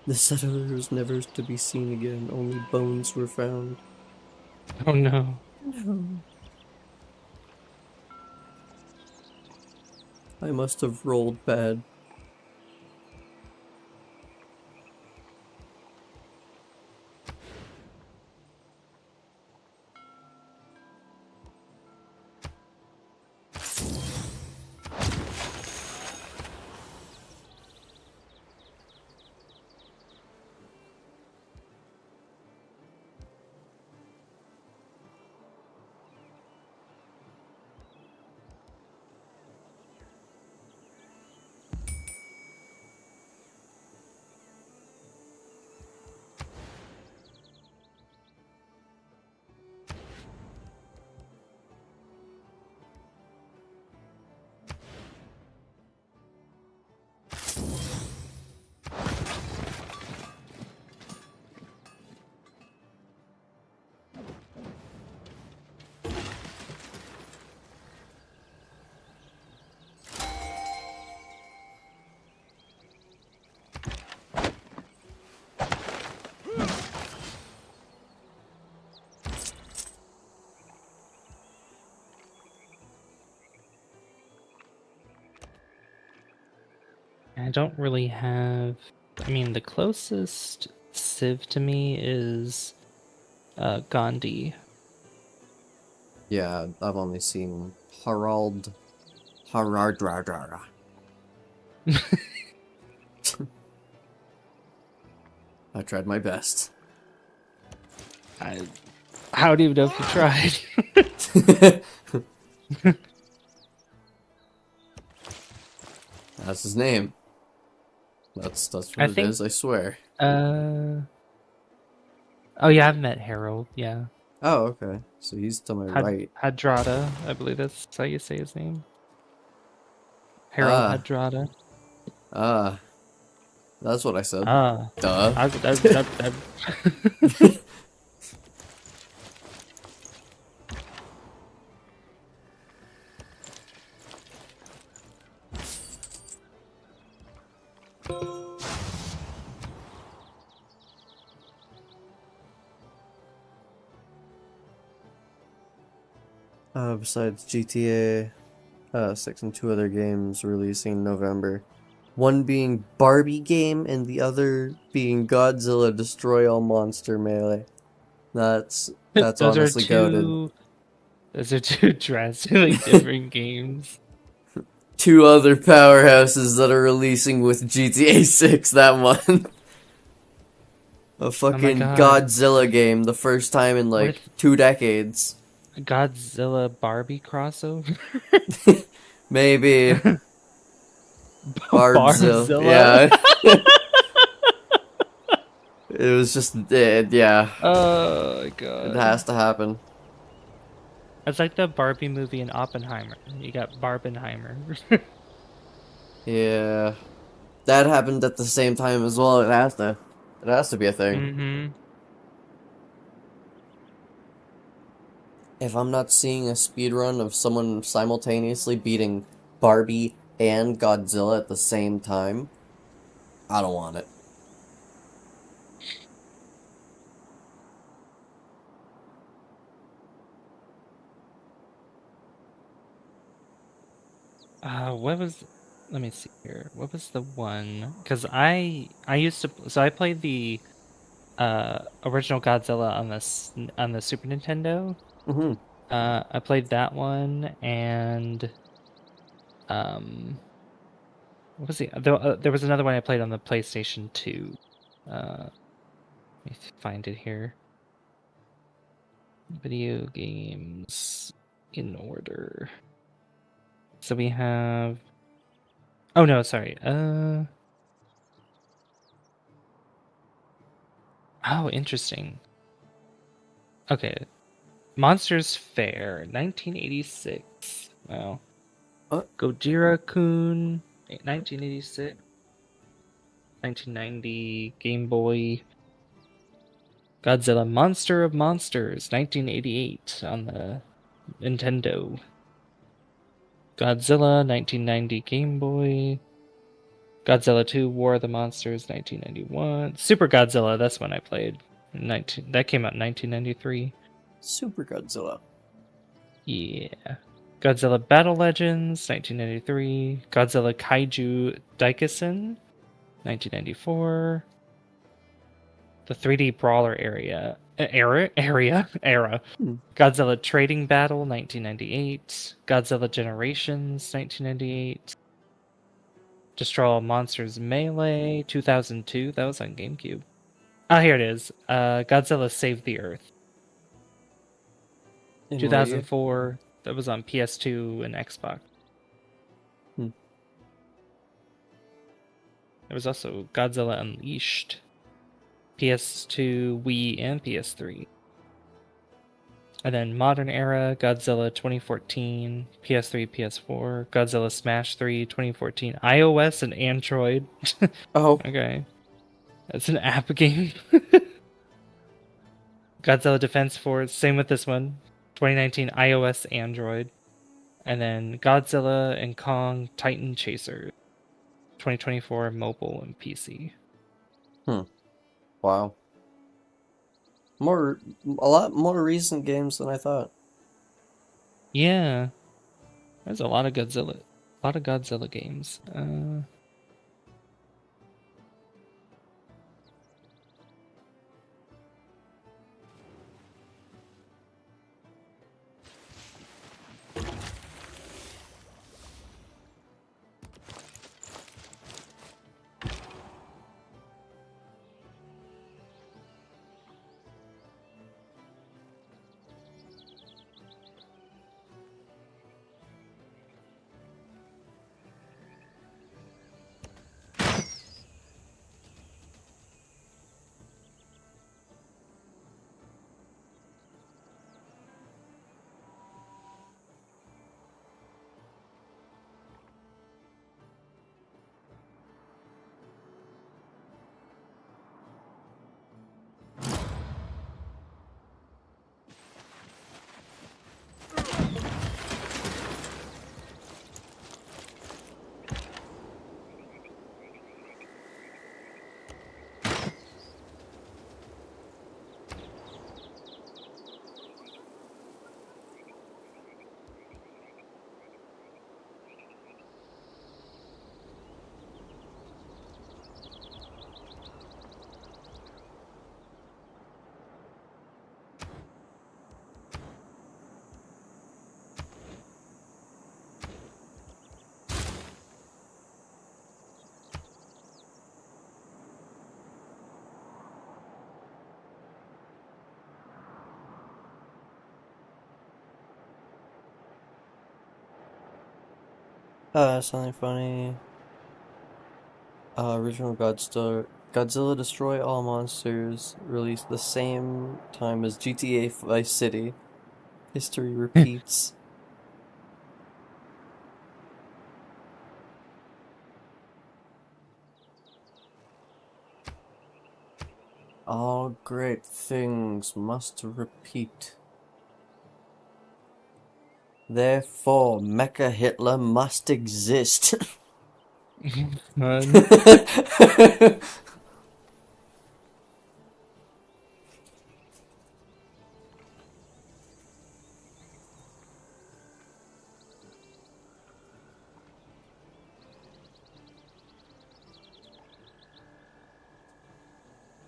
S2: The settler was never to be seen again, only bones were found.
S4: Oh no.
S2: No. I must have rolled bad.
S4: I don't really have. I mean, the closest Civ to me is Gandhi.
S2: Yeah, I've only seen Haraldradra. I tried my best.
S4: How do you know if you tried?
S2: That's his name. That's what
S4: I
S2: it
S4: think-
S2: is, I swear.
S4: Oh yeah, I've met Harold. Yeah,
S2: Oh, okay. So he's to my right.
S4: Hadrada. I believe that's how you say his name. Harold
S2: Ah.
S4: Hadrada.
S2: That's what I said.
S4: Ah,
S2: Duh. Besides GTA 6 and 2 other games releasing in November. One being Barbie game and the other being Godzilla Destroy All Monster Melee. That's
S4: those
S2: honestly
S4: are
S2: goated.
S4: two. Those are two drastically different games.
S2: Two other powerhouses that are releasing with GTA 6 that month. A fucking
S4: God.
S2: Godzilla game, the first time in
S4: What
S2: like 2 decades.
S4: Godzilla Barbie crossover.
S2: Maybe.
S4: Barzilla?
S2: Yeah. It was just, yeah.
S4: Oh my
S2: It
S4: god.
S2: has to happen.
S4: It's like the Barbie movie in Oppenheimer. You got Barbenheimer.
S2: Yeah. That happened at the same time as well. It has to. It has to be a thing.
S4: Mm-hmm.
S2: If I'm not seeing a speedrun of someone simultaneously beating Barbie and Godzilla at the same time, I don't want it.
S4: What was? Let me see here. What was the one? Because I used to. So I played the original Godzilla on the Super Nintendo.
S2: Mm-hmm.
S4: I played that one, and what was the? There was another one I played on the PlayStation 2. Let me find it here. Video games in order. So we have. Oh no, sorry. Oh, interesting. Okay. Monsters Fair, 1986. Wow.
S2: What?
S4: Gojira-kun, 1986. 1990, Game Boy. Godzilla Monster of Monsters, 1988 on the Nintendo. Godzilla, 1990, Game Boy. Godzilla 2, War of the Monsters, 1991. Super Godzilla, that's when I played. That came out in 1993.
S2: Super Godzilla.
S4: Yeah. Godzilla Battle Legends, 1993. Godzilla Kaiju Daikessen, 1994. The 3D Brawler era.
S2: Hmm.
S4: Godzilla Trading Battle, 1998. Godzilla Generations, 1998. Destroy All Monsters Melee, 2002. That was on GameCube. Oh, here it is. Godzilla Save the Earth,
S2: In what year?
S4: 2004. That was on PS2 and Xbox.
S2: Hmm.
S4: There was also Godzilla Unleashed, PS2, Wii, and PS3. And then Modern Era, Godzilla 2014, PS3, PS4, Godzilla Smash 3 2014, iOS and Android.
S2: Oh,
S4: Okay. That's an app game. Godzilla Defense Force, same with this one. 2019 iOS, Android. And then Godzilla and Kong Titan Chaser. 2024 mobile and PC.
S2: wow. A lot more recent games than I thought.
S4: Yeah. There's a lot of Godzilla games.
S2: Something funny. Original Godzilla Destroy All Monsters released the same time as GTA Vice City. History repeats. All great things must repeat. Therefore, Mecha Hitler must exist.
S4: Fun.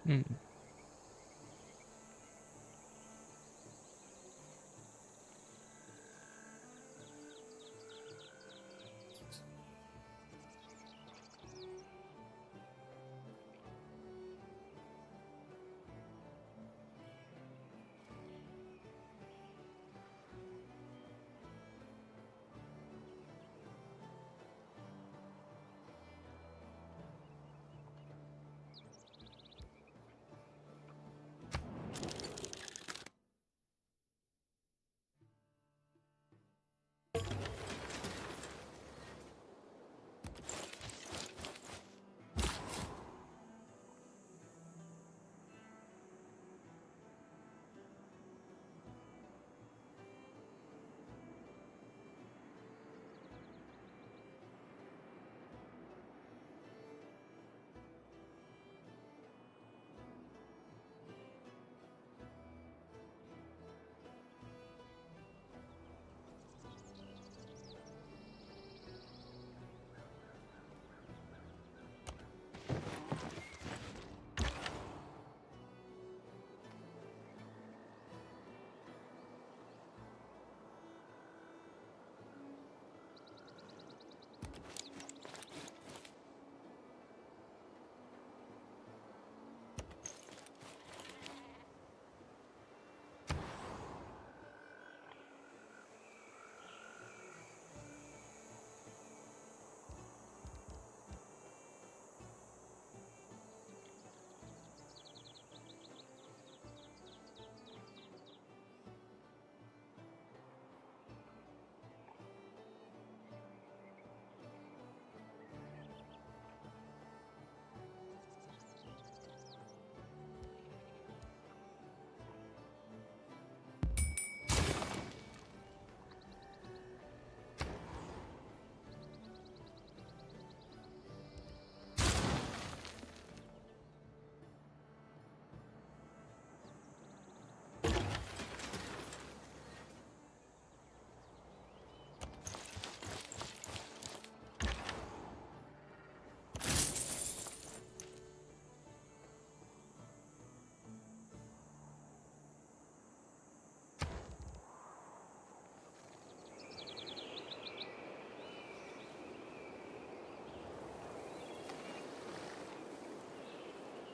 S4: Hmm.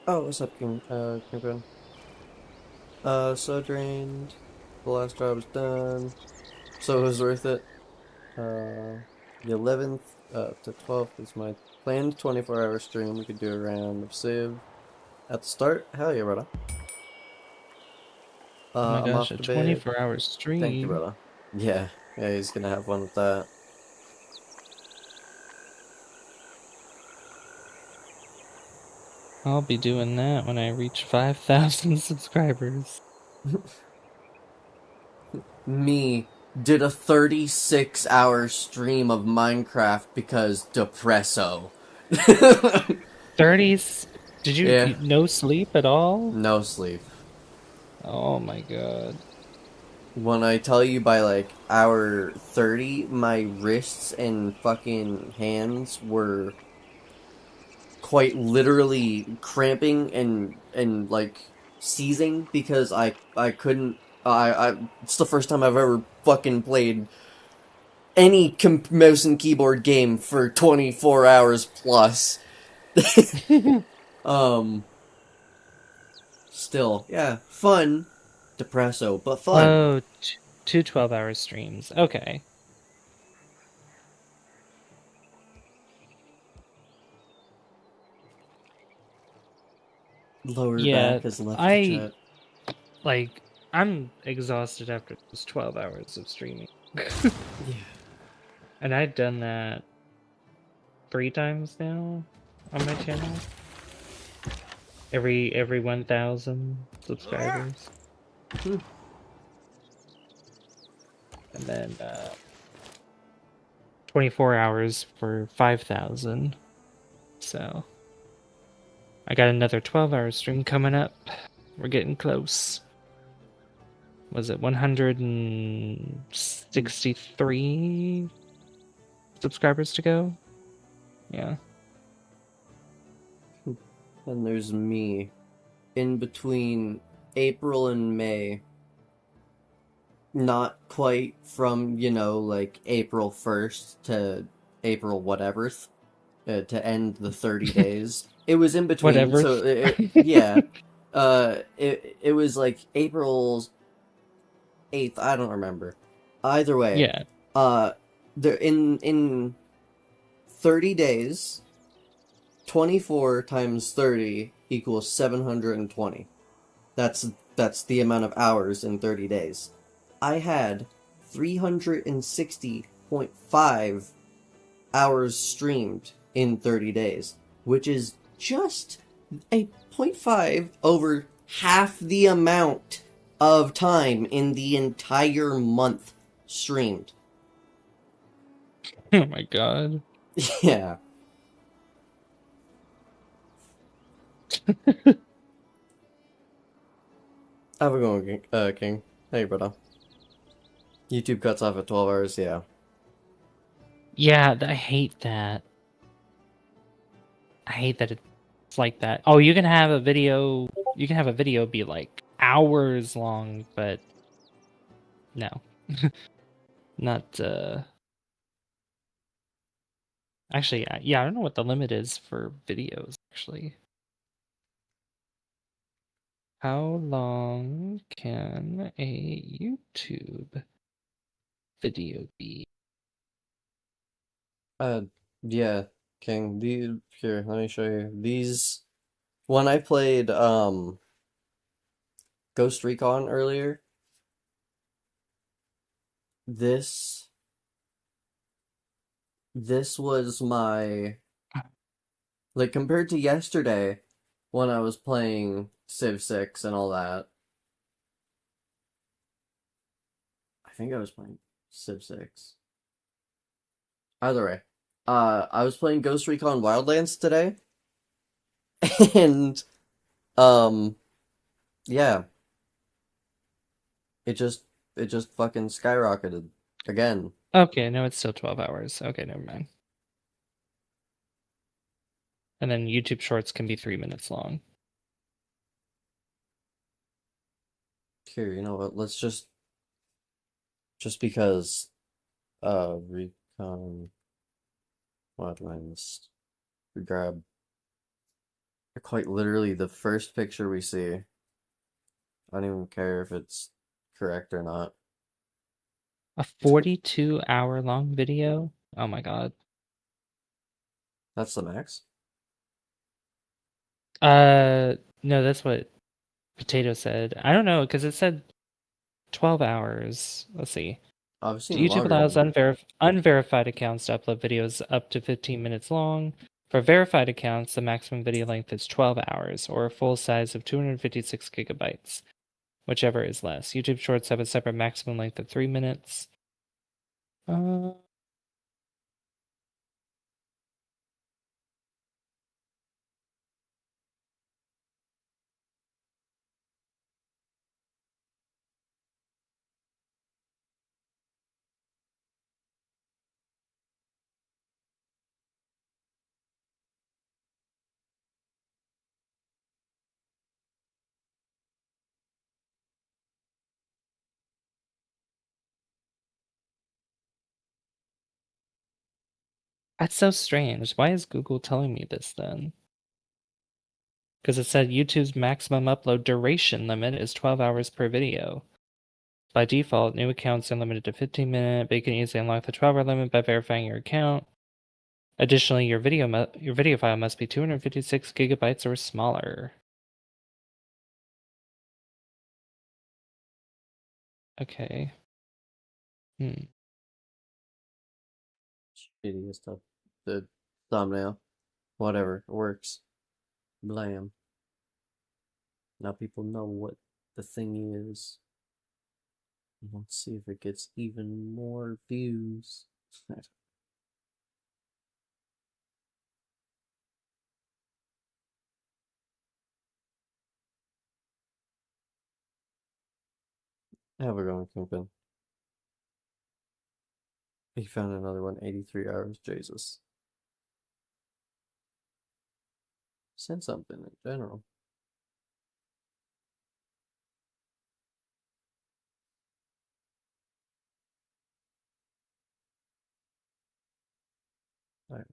S2: Oh, what's up, Kingpin? So drained. The last job's done. So it was worth it. The 11th to 12th is my planned 24-hour stream. We could do a round of Civ at the start. Hell yeah, brother.
S4: Oh my
S2: I'm
S4: gosh,
S2: off
S4: a
S2: to bed.
S4: 24-hour
S2: Thank you,
S4: stream.
S2: brother. Yeah, yeah, he's gonna have fun with that.
S4: I'll be doing that when I reach 5,000 subscribers.
S2: Me did a 36-hour stream of Minecraft because depresso.
S4: 30s? Did
S2: Yeah,
S4: you no sleep at all?
S2: no sleep.
S4: Oh my god.
S2: When I tell you by like hour 30, my wrists and fucking hands were quite literally cramping and like seizing because I couldn't I it's the first time I've ever fucking played any mouse and keyboard game for 24 hours plus. Um Still, yeah, fun, depresso, but fun.
S4: Oh, two 12-hour streams. Okay.
S2: Lower
S4: Yeah,
S2: back has left the
S4: I
S2: chat.
S4: like I'm exhausted after those 12 hours of streaming.
S2: Yeah.
S4: And I've done that 3 times now on my channel. Every 1,000 subscribers.
S2: Hmm.
S4: And then 24 hours for 5,000. So I got another 12-hour stream coming up. We're getting close. Was it 163 subscribers to go? Yeah.
S2: And there's me in between April and May. Not quite from, like April 1st to April whatever to end the 30 days. It was in between,
S4: Whatever.
S2: so yeah. It was like April 8th, I don't remember. Either way,
S4: Yeah.
S2: there in 30 days, 24 times 30 equals 720. That's the amount of hours in 30 days. I had 360.5 hours streamed in 30 days, which is just a 0.5 over half the amount of time in the entire month streamed.
S4: Oh my god.
S2: Yeah. Have a good one, King. Hey, brother. YouTube cuts off at 12 hours, yeah.
S4: Yeah, I hate that. I hate that it's like that. Oh, you can have a video be like hours long, but no. Not actually, yeah, I don't know what the limit is for videos actually. How long can a YouTube video be?
S2: Yeah, King. Here, let me show you. These, when I played, Ghost Recon earlier, this was my, like, compared to yesterday, when I was playing Civ 6 and all that. I think I was playing Civ 6. Either way, I was playing Ghost Recon Wildlands today, and, yeah, it just fucking skyrocketed again.
S4: Okay, no, it's still 12 hours. Okay, never mind. And then YouTube Shorts can be 3 minutes long.
S2: Here, you know what? Let's just because Recon Wildlands, we grab Quite literally the first picture we see. I don't even care if it's correct or not.
S4: A 42-hour long video? Oh my god.
S2: That's the max?
S4: No, that's what Potato said. I don't know, because it said 12 hours. Let's see.
S2: I've seen
S4: YouTube
S2: longer
S4: allows
S2: than
S4: unverified accounts to upload videos up to 15 minutes long. For verified accounts, the maximum video length is 12 hours, or a full size of 256 gigabytes, whichever is less. YouTube Shorts have a separate maximum length of 3 minutes. Uh, that's so strange. Why is Google telling me this then? Because it said YouTube's maximum upload duration limit is 12 hours per video. By default, new accounts are limited to 15 minutes, but you can easily unlock the 12-hour limit by verifying your account. Additionally, your video file must be 256 gigabytes or smaller. Okay.
S2: shitty stuff. The thumbnail. Whatever. It works. Blam. Now people know what the thing is. Let's see if it gets even more views. Have a going, Kingpin. He found another one, 83 hours. Jesus. Send something in general. Alright.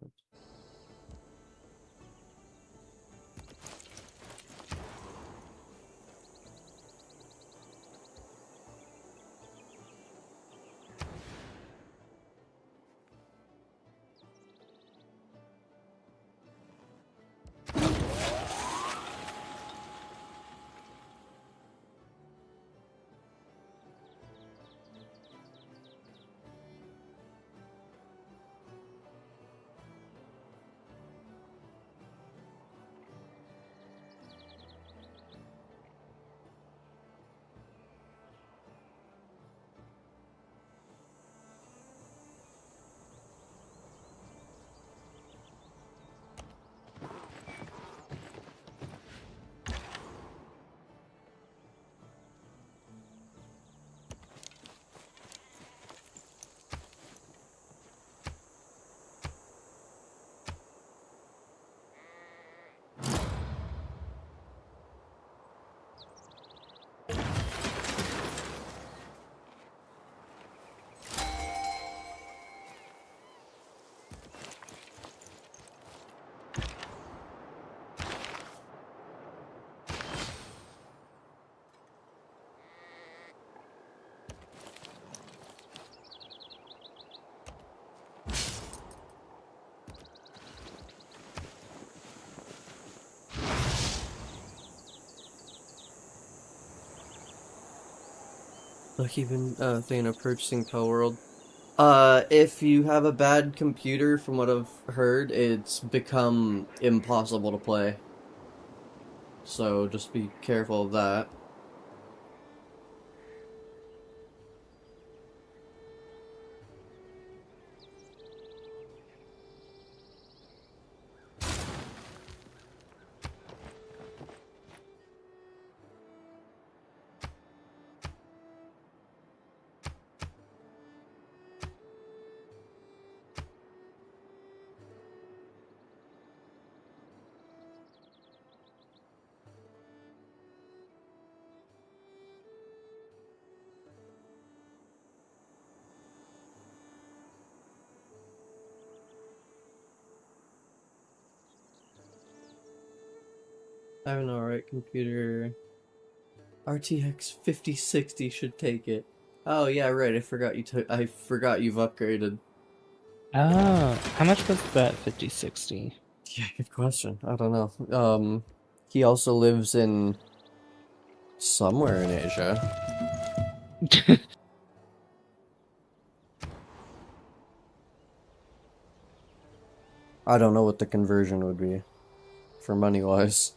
S2: Like even thing of purchasing Pell World. If you have a bad computer, from what I've heard, it's become impossible to play. So just be careful of that. I have an alright computer. RTX 5060 should take it. Oh yeah, right. I forgot you took. I forgot you've upgraded.
S4: Oh, how much was that 5060?
S2: Yeah, good question. I don't know. He also lives in somewhere in Asia. I don't know what the conversion would be for money wise.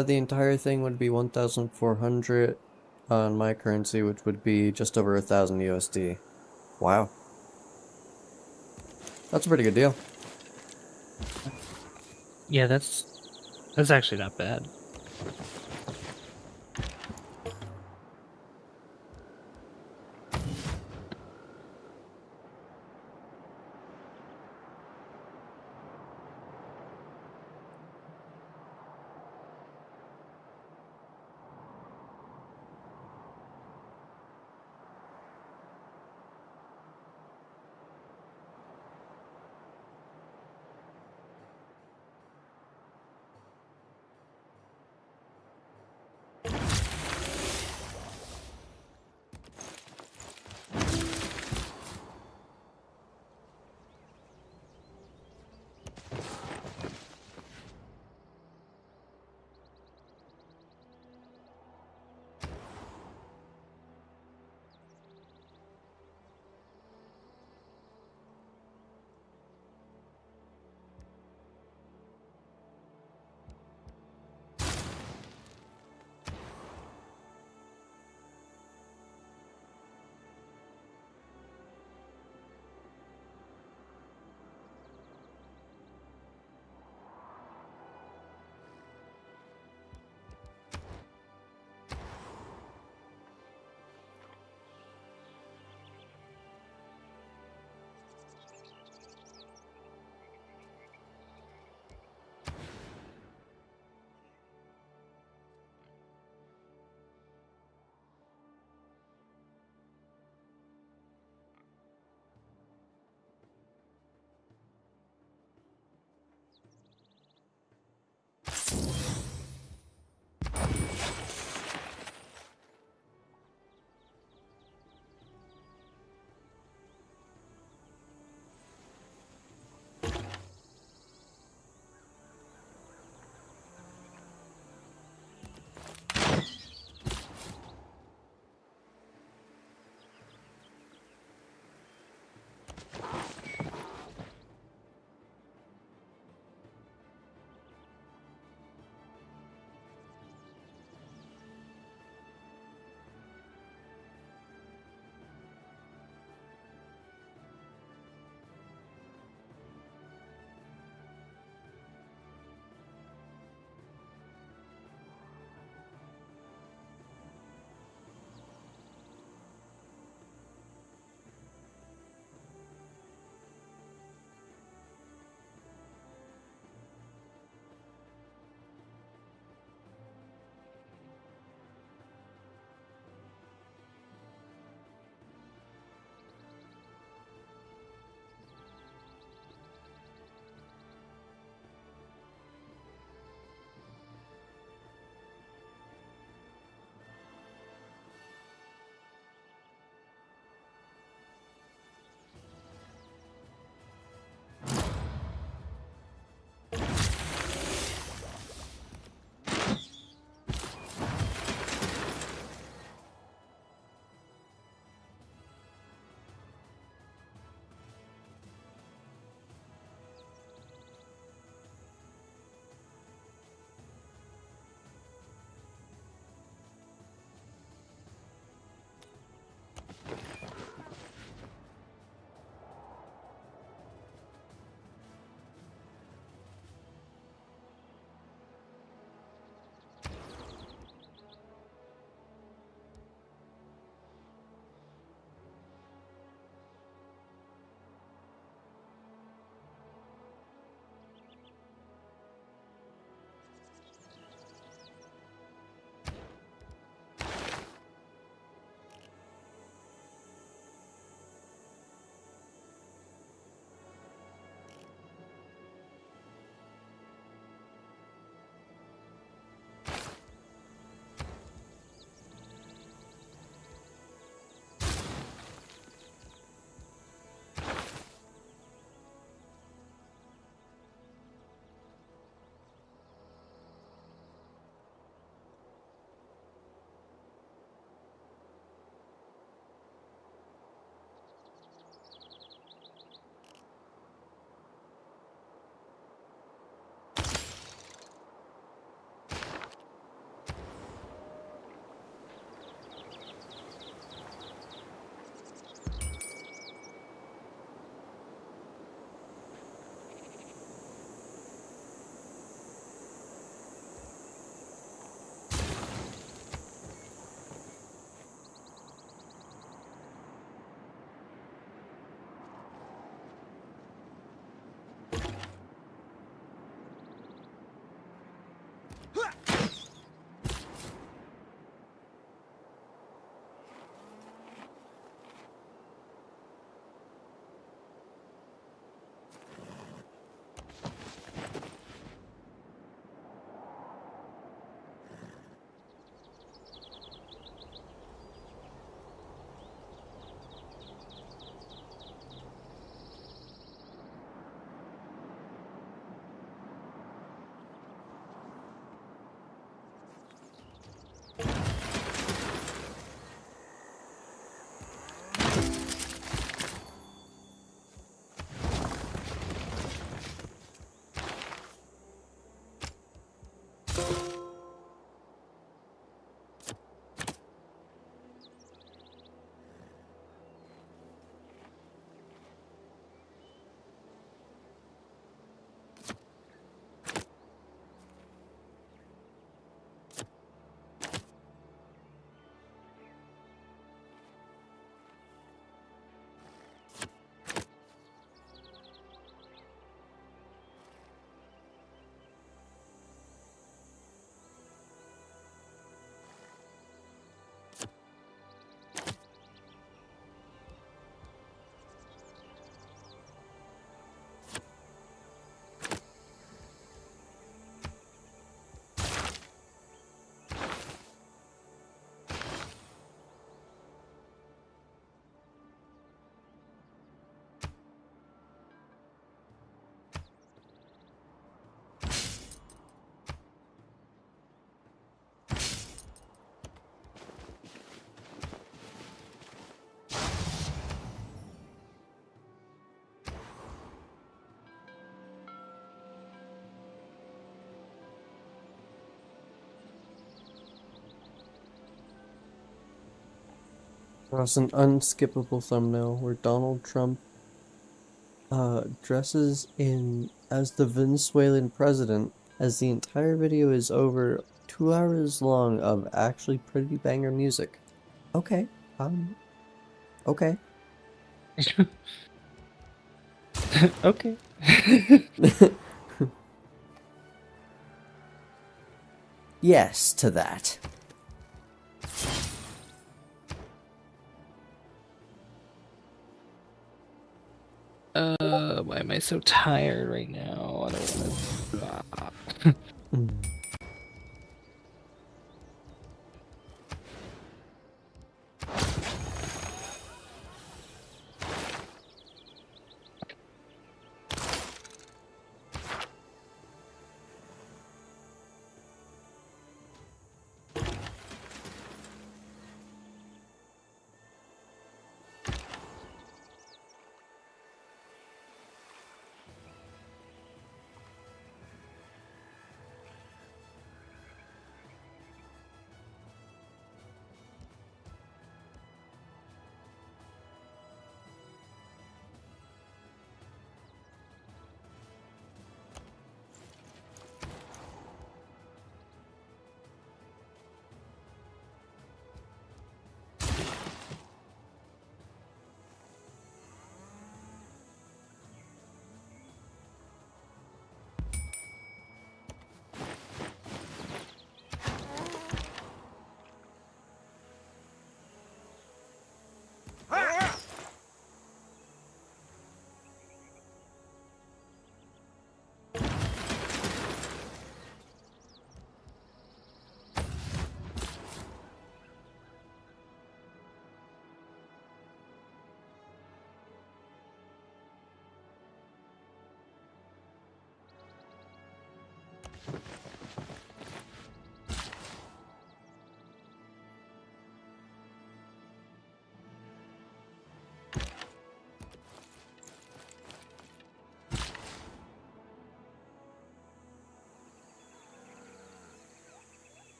S2: The entire thing would be 1,400 on my currency, which would be just over 1,000 USD. Wow. That's a pretty good deal.
S4: Yeah, that's actually not bad.
S2: That's an unskippable thumbnail where Donald Trump dresses in as the Venezuelan president as the entire video is over 2 hours long of actually pretty banger music. Okay, okay.
S4: Okay.
S2: Yes to that.
S4: Why am I so tired right now? I don't want to stop.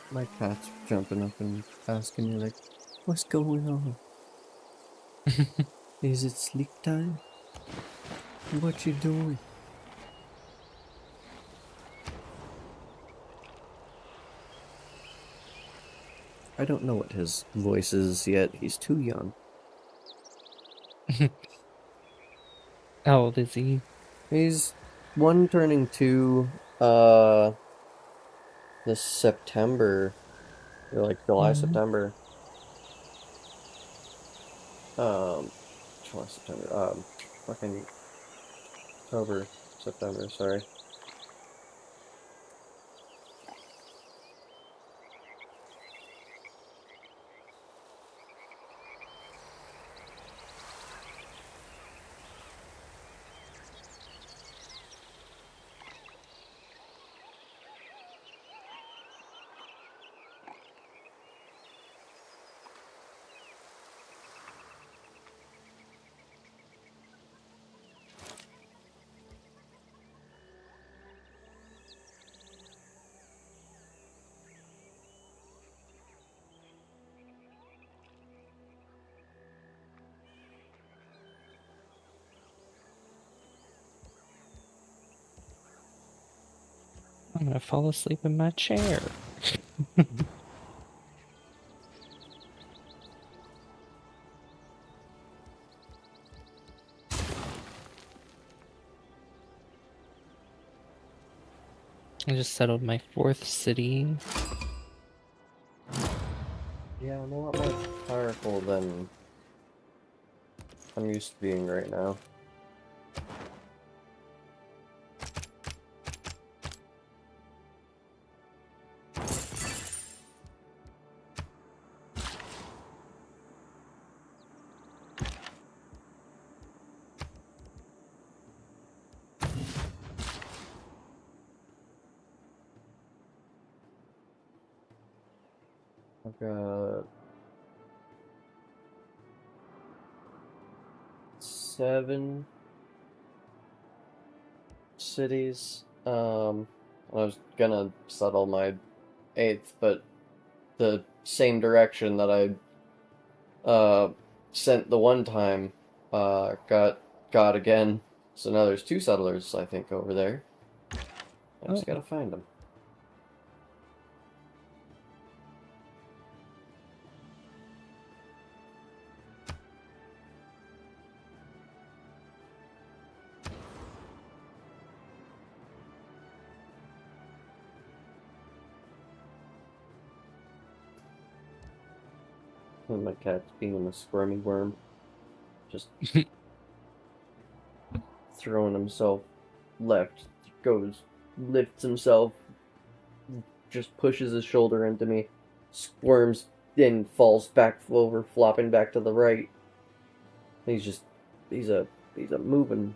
S2: My cat's jumping up and asking me like, what's going on? Is it sleep time? What you doing? I don't know what his voice is yet. He's too young.
S4: How old is he?
S2: He's one turning two, this September, or like July, September. July, September, fucking October, September, sorry.
S4: I'm gonna fall asleep in my chair. I just settled my 4th city.
S2: Yeah, I'm a lot more powerful than I'm used to being right now. I've got 7 cities. I was gonna settle my 8th, but the same direction that I sent the one time got again. So now there's 2 settlers, I think, over there. I just gotta find them. And my cat's being a squirmy worm. Just throwing himself left, goes, lifts himself, just pushes his shoulder into me, squirms, then falls back over, flopping back to the right. He's a moving.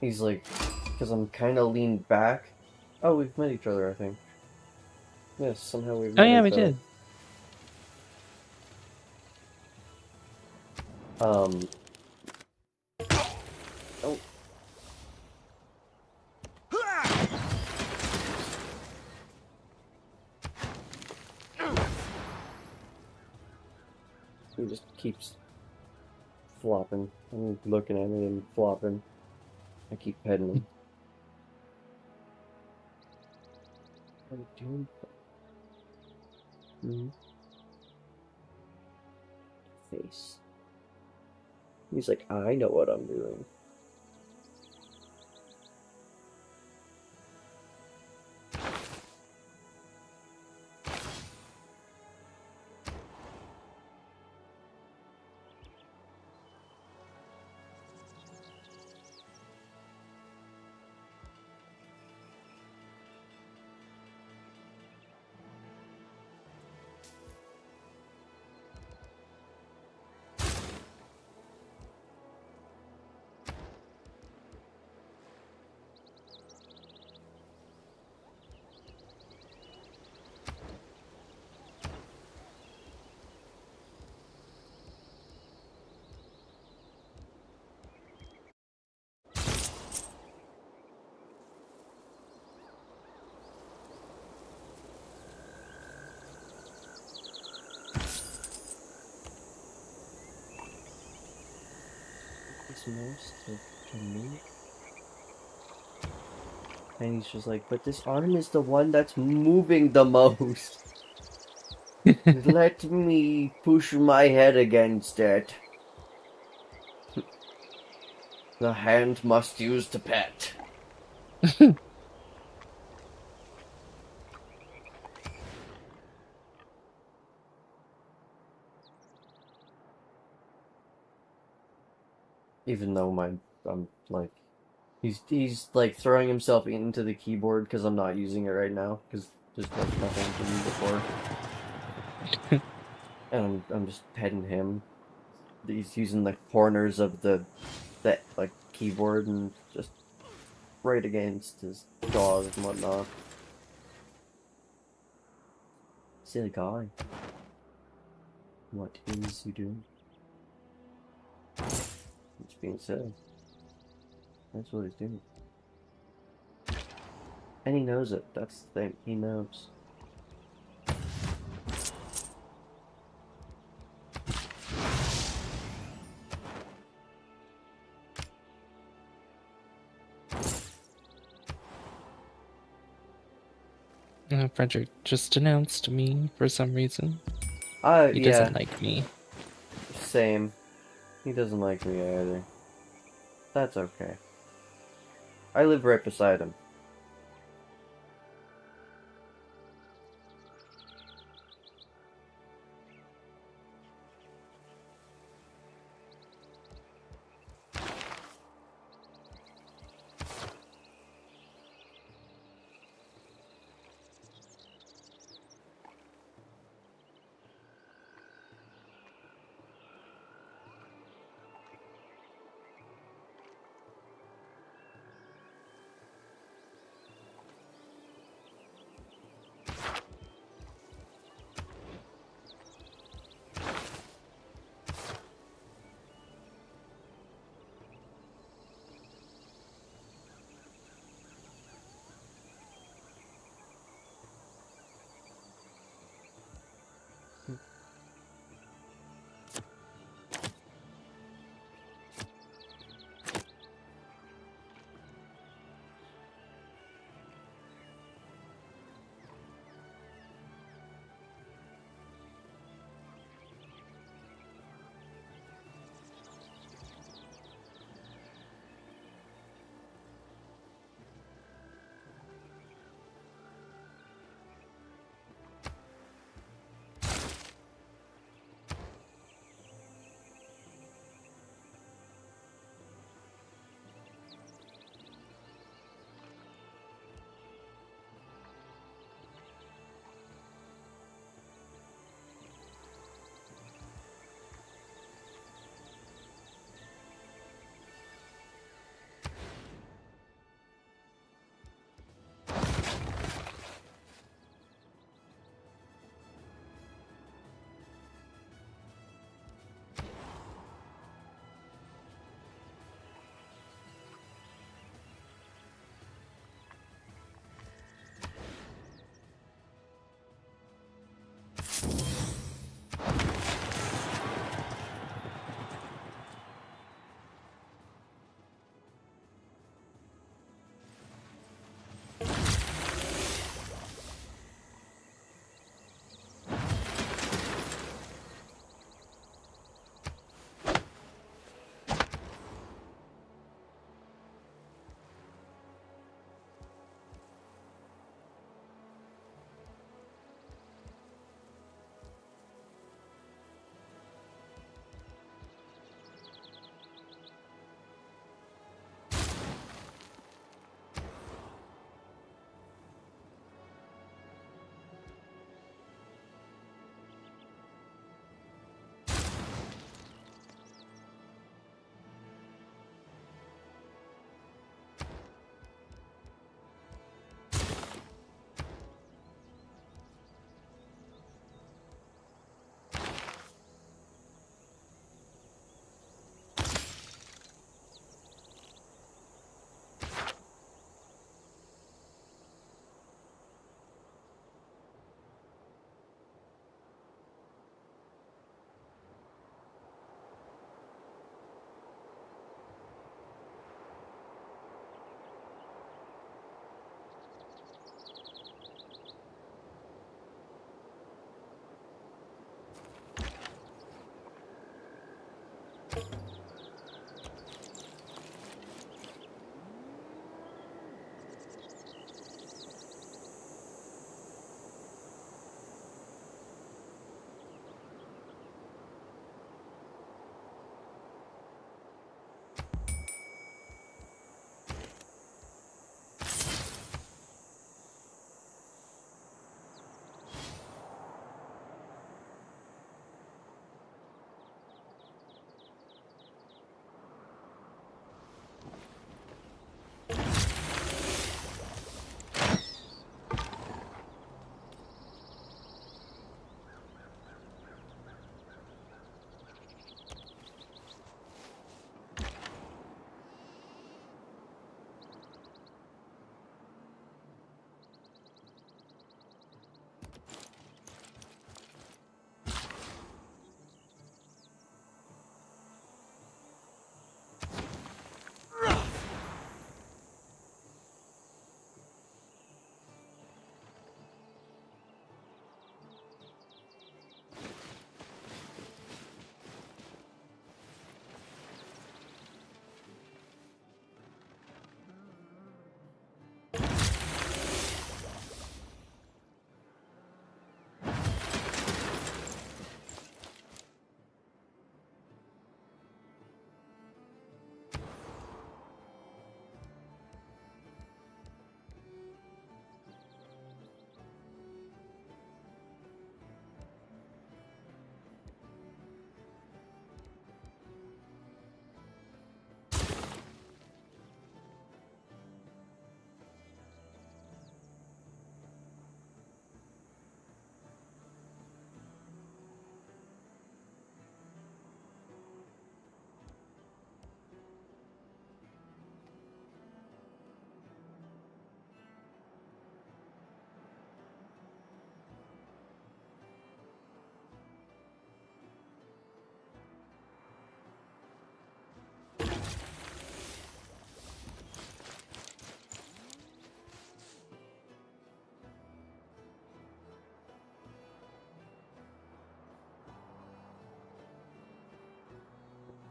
S2: He's like, because I'm kind of leaned back. Oh, we've met each other, I think. Yes, somehow we've
S4: Oh
S2: met
S4: yeah, we
S2: each other.
S4: did.
S2: Oh. He just keeps flopping. I'm looking at me and flopping. I keep petting him. What are you doing? Face. He's like, I know what I'm doing. This most to me. And he's just like, but this arm is the one that's moving the most. Let me push my head against it. The hand must use to pet. Even though I'm like, he's like throwing himself into the keyboard because I'm not using it right now because there's like nothing to me before. And I'm just petting him. He's using the corners of the like keyboard and just right against his jaws and whatnot. Silly guy. What is he doing? It's being said. That's what he's doing. And he knows it. That's the thing. He knows.
S4: Frederick just denounced me for some reason. He
S2: Yeah.
S4: doesn't like me.
S2: Same. He doesn't like me either. That's okay. I live right beside him.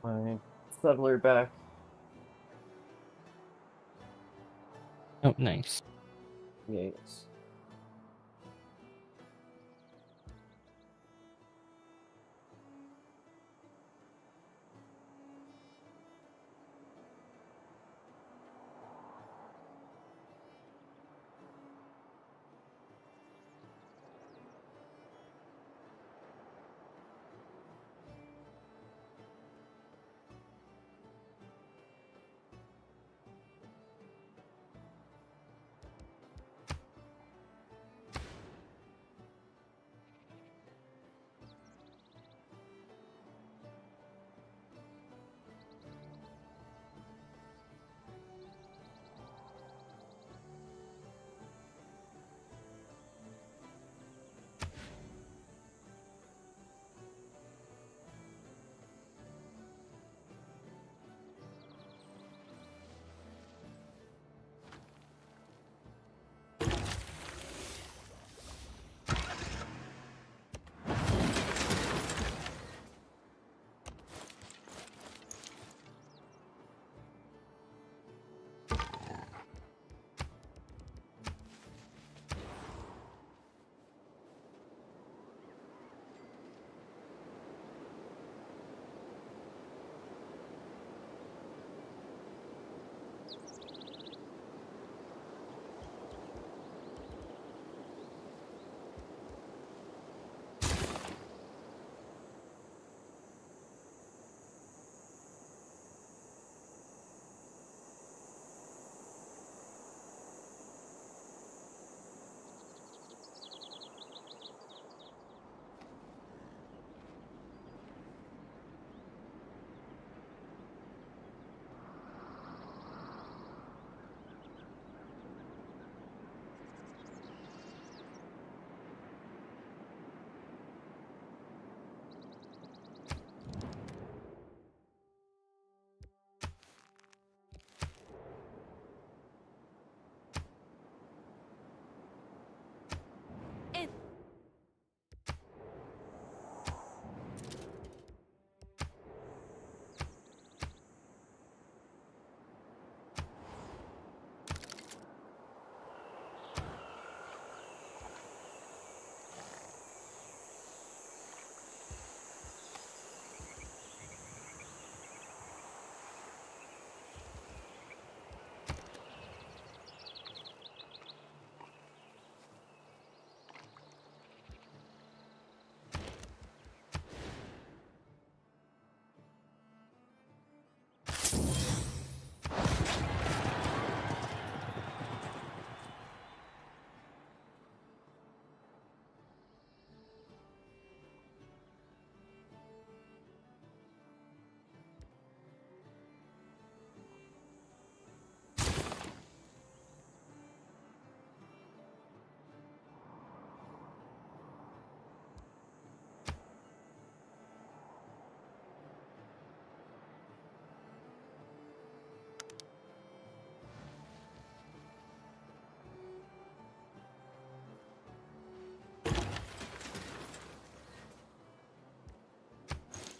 S2: My settler back.
S4: Oh, nice.
S2: Yes.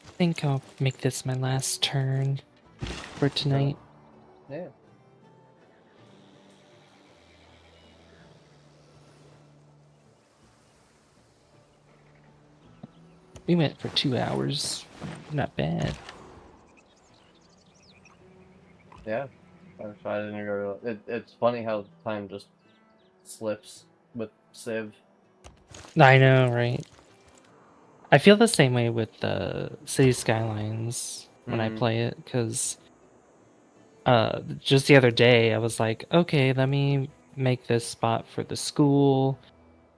S4: I think I'll make this my last turn for tonight.
S2: Yeah.
S4: We went for 2 hours. Not bad.
S2: Yeah. I didn't go. It's funny how time just slips with Civ.
S4: I know, right? I feel the same way with the City Skylines when I
S2: Mhm.
S4: play it, because just the other day I was like, okay, let me make this spot for the school,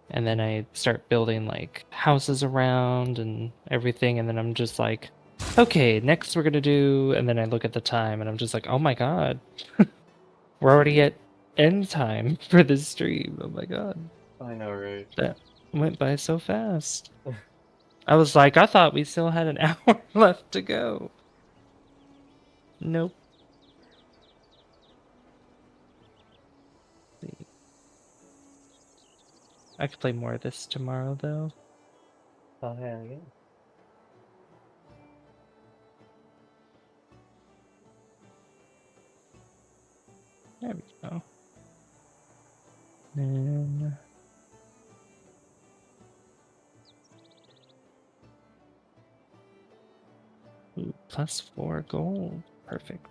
S4: and then I start building like houses around and everything, and then I'm just like, okay, next we're gonna do, and then I look at the time and I'm just like, oh my god, we're already at end time for this stream. Oh my god,
S2: I know, right?
S4: that went by so fast. I was like, I thought we still had an hour left to go. Nope. I could play more of this tomorrow though.
S2: Oh yeah, yeah.
S4: There we go. And ooh, +4 gold. Perfect.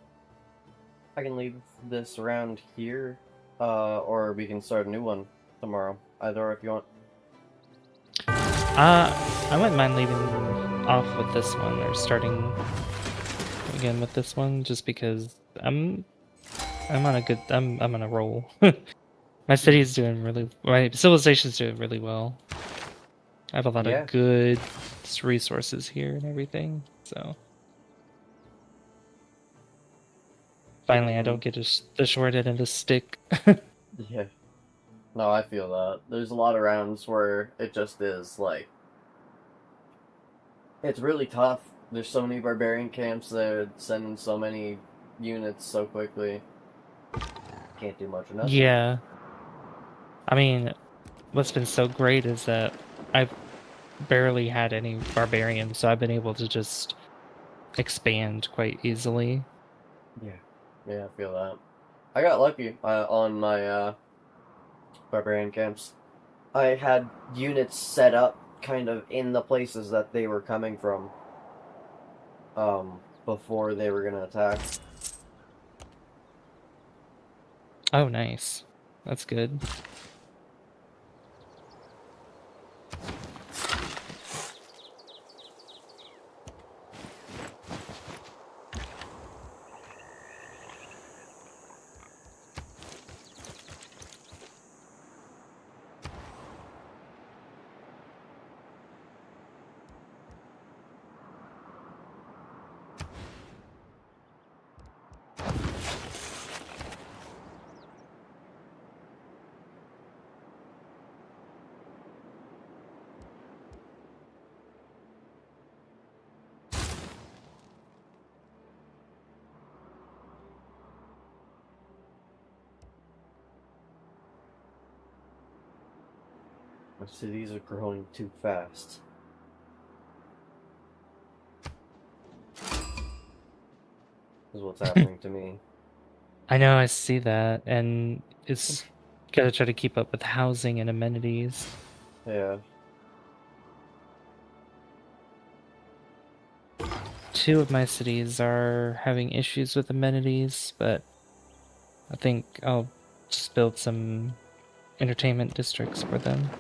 S2: I can leave this around here, or we can start a new one tomorrow. Either or if you want.
S4: I wouldn't mind leaving off with this one or starting again with this one just because I'm on a good I'm on a roll. My city's doing really my civilization's doing really well. I have a lot
S2: Yeah.
S4: of good resources here and everything. So finally I don't get the short end of the stick.
S2: Yeah. No, I feel that. There's a lot of rounds where it just is like it's really tough. There's so many barbarian camps that sending so many units so quickly. Can't do much of nothing.
S4: Yeah. I mean, what's been so great is that I've barely had any barbarians, so I've been able to just expand quite easily.
S2: Yeah. Yeah, I feel that. I got lucky on my barbarian camps. I had units set up kind of in the places that they were coming from before they were gonna attack.
S4: Oh, nice. That's good.
S2: My cities are growing too fast. Is what's happening to me.
S4: I know, I see that, and it's gotta try to keep up with housing and amenities.
S2: Yeah.
S4: 2 of my cities are having issues with amenities, but I think I'll just build some entertainment districts for them.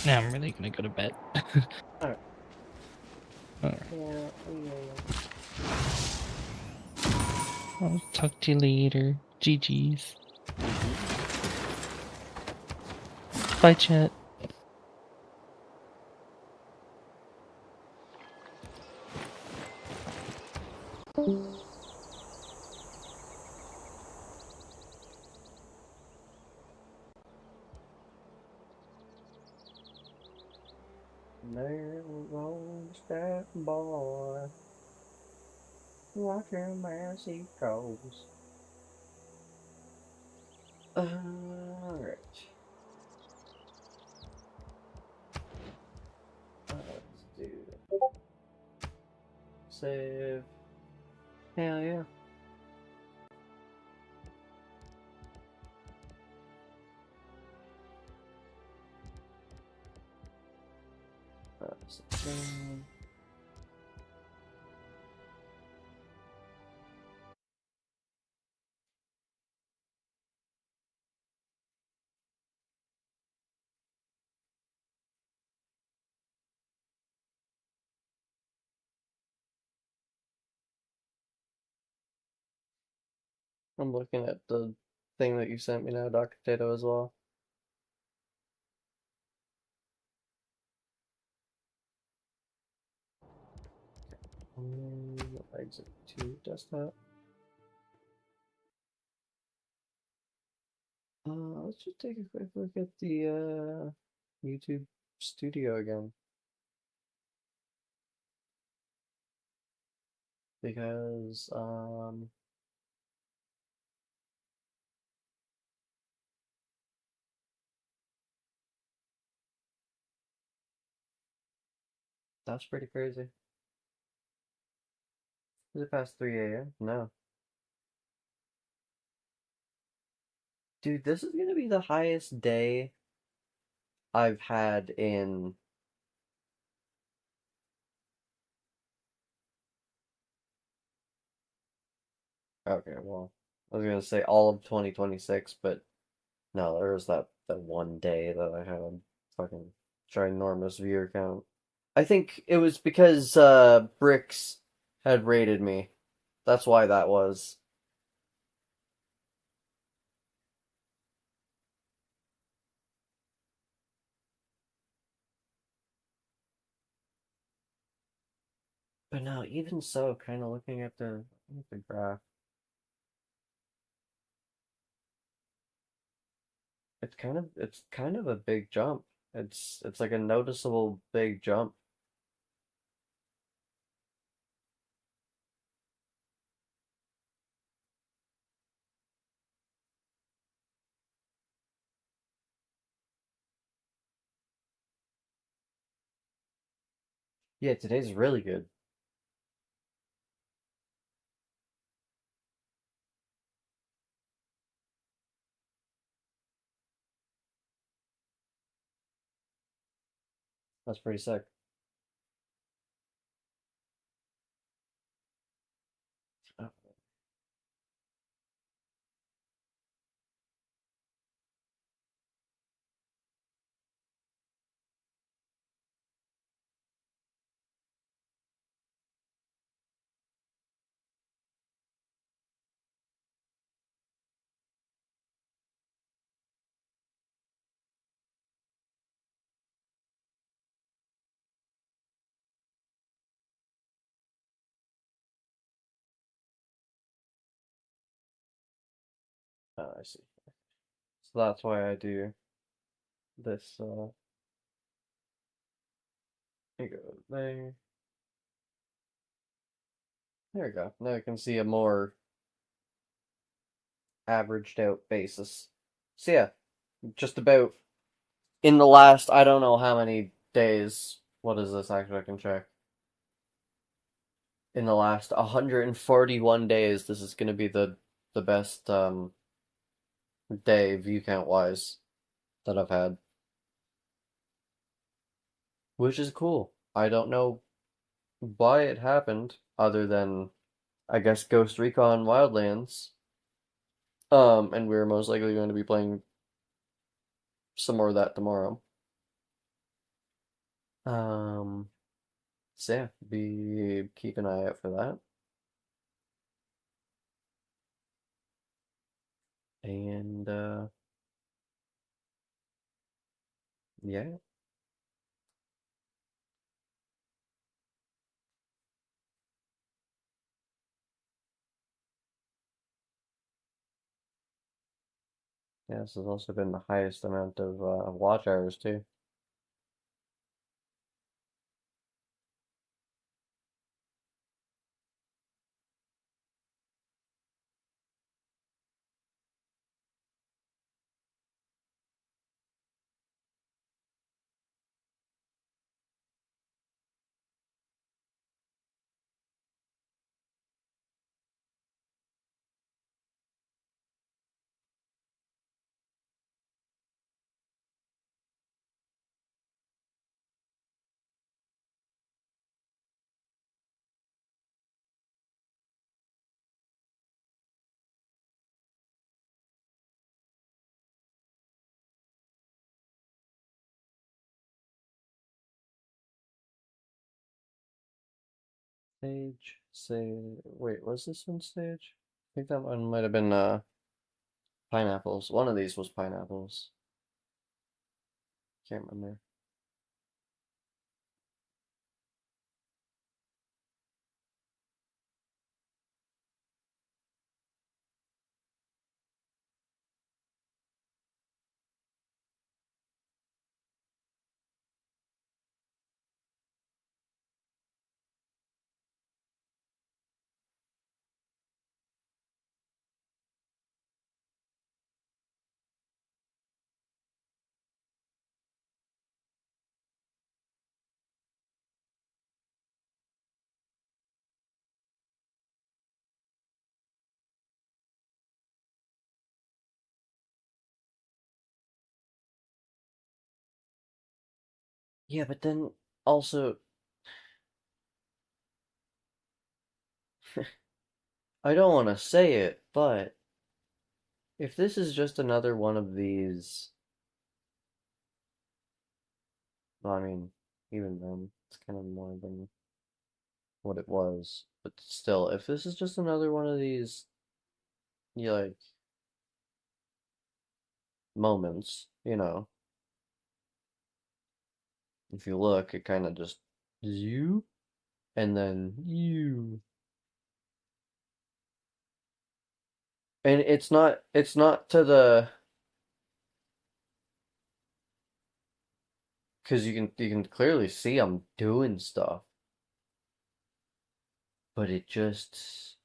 S4: Now I'm really gonna go to bed.
S2: Alright.
S4: Alright.
S2: Yeah.
S4: I'll talk to you later. GG's. Bye, chat.
S2: There goes that boy. Watch him as he goes. Alright. Let's do it. Save. Hell yeah. Save. I'm looking at the thing that you sent me now, Dr. Tato, as well. Exit to desktop. Let's just take a quick look at the YouTube Studio again. Because that's pretty crazy. Is it past 3 a.m.? No. Dude, this is gonna be the highest day I've had in okay, well, I was gonna say all of 2026, but no, there was that one day that I had fucking ginormous viewer count. I think it was because Bricks had raided me. That's why that was. But no, even so, kind of looking at the graph, it's kind of a big jump. It's like a noticeable big jump. Yeah, today's really good. That's pretty sick. Oh, I see. So that's why I do this. There you go. There. There we go. Now you can see a more averaged out basis. So yeah, just about in the last, I don't know how many days. What is this? Actually, I can check. In the last 141 days, this is going to be the best day view count wise that I've had, which is cool. I don't know why it happened, other than I guess Ghost Recon Wildlands. And we're most likely going to be playing some more of that tomorrow. Um, so yeah, keep an eye out for that. And yeah. Yeah, this has also been the highest amount of watch hours too. Sage, say, wait, was this one sage? I think that one might have been pineapples. One of these was pineapples. Can't remember. Yeah, but then also, I don't want to say it, but if this is just another one of these, well, I mean, even then, it's kind of more than what it was. But still, if this is just another one of these, you like, moments, if you look, it kind of just you and then you. And it's not to the because you can clearly see I'm doing stuff, but it just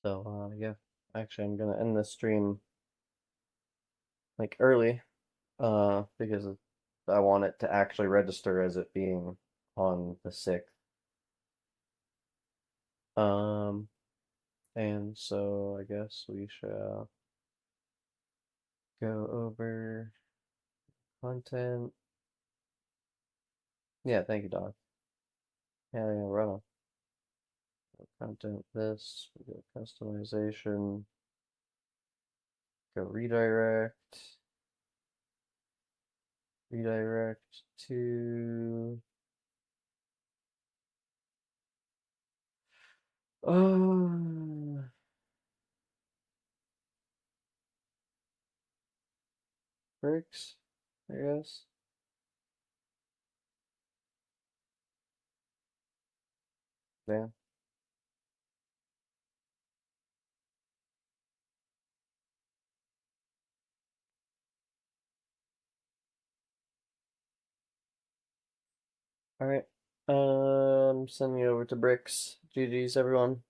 S2: so yeah. Actually, I'm gonna end the stream like early, because I want it to actually register as it being on the 6th. Um, And so I guess we shall go over content. Yeah, thank you, Doc. Yeah, right on. Content this, we go customization, go redirect to bricks, I guess. Yeah. Alright. Sending it over to bricks. GG's everyone.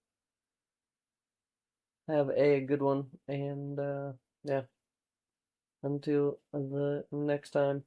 S2: Have a good one, and yeah. Until the next time.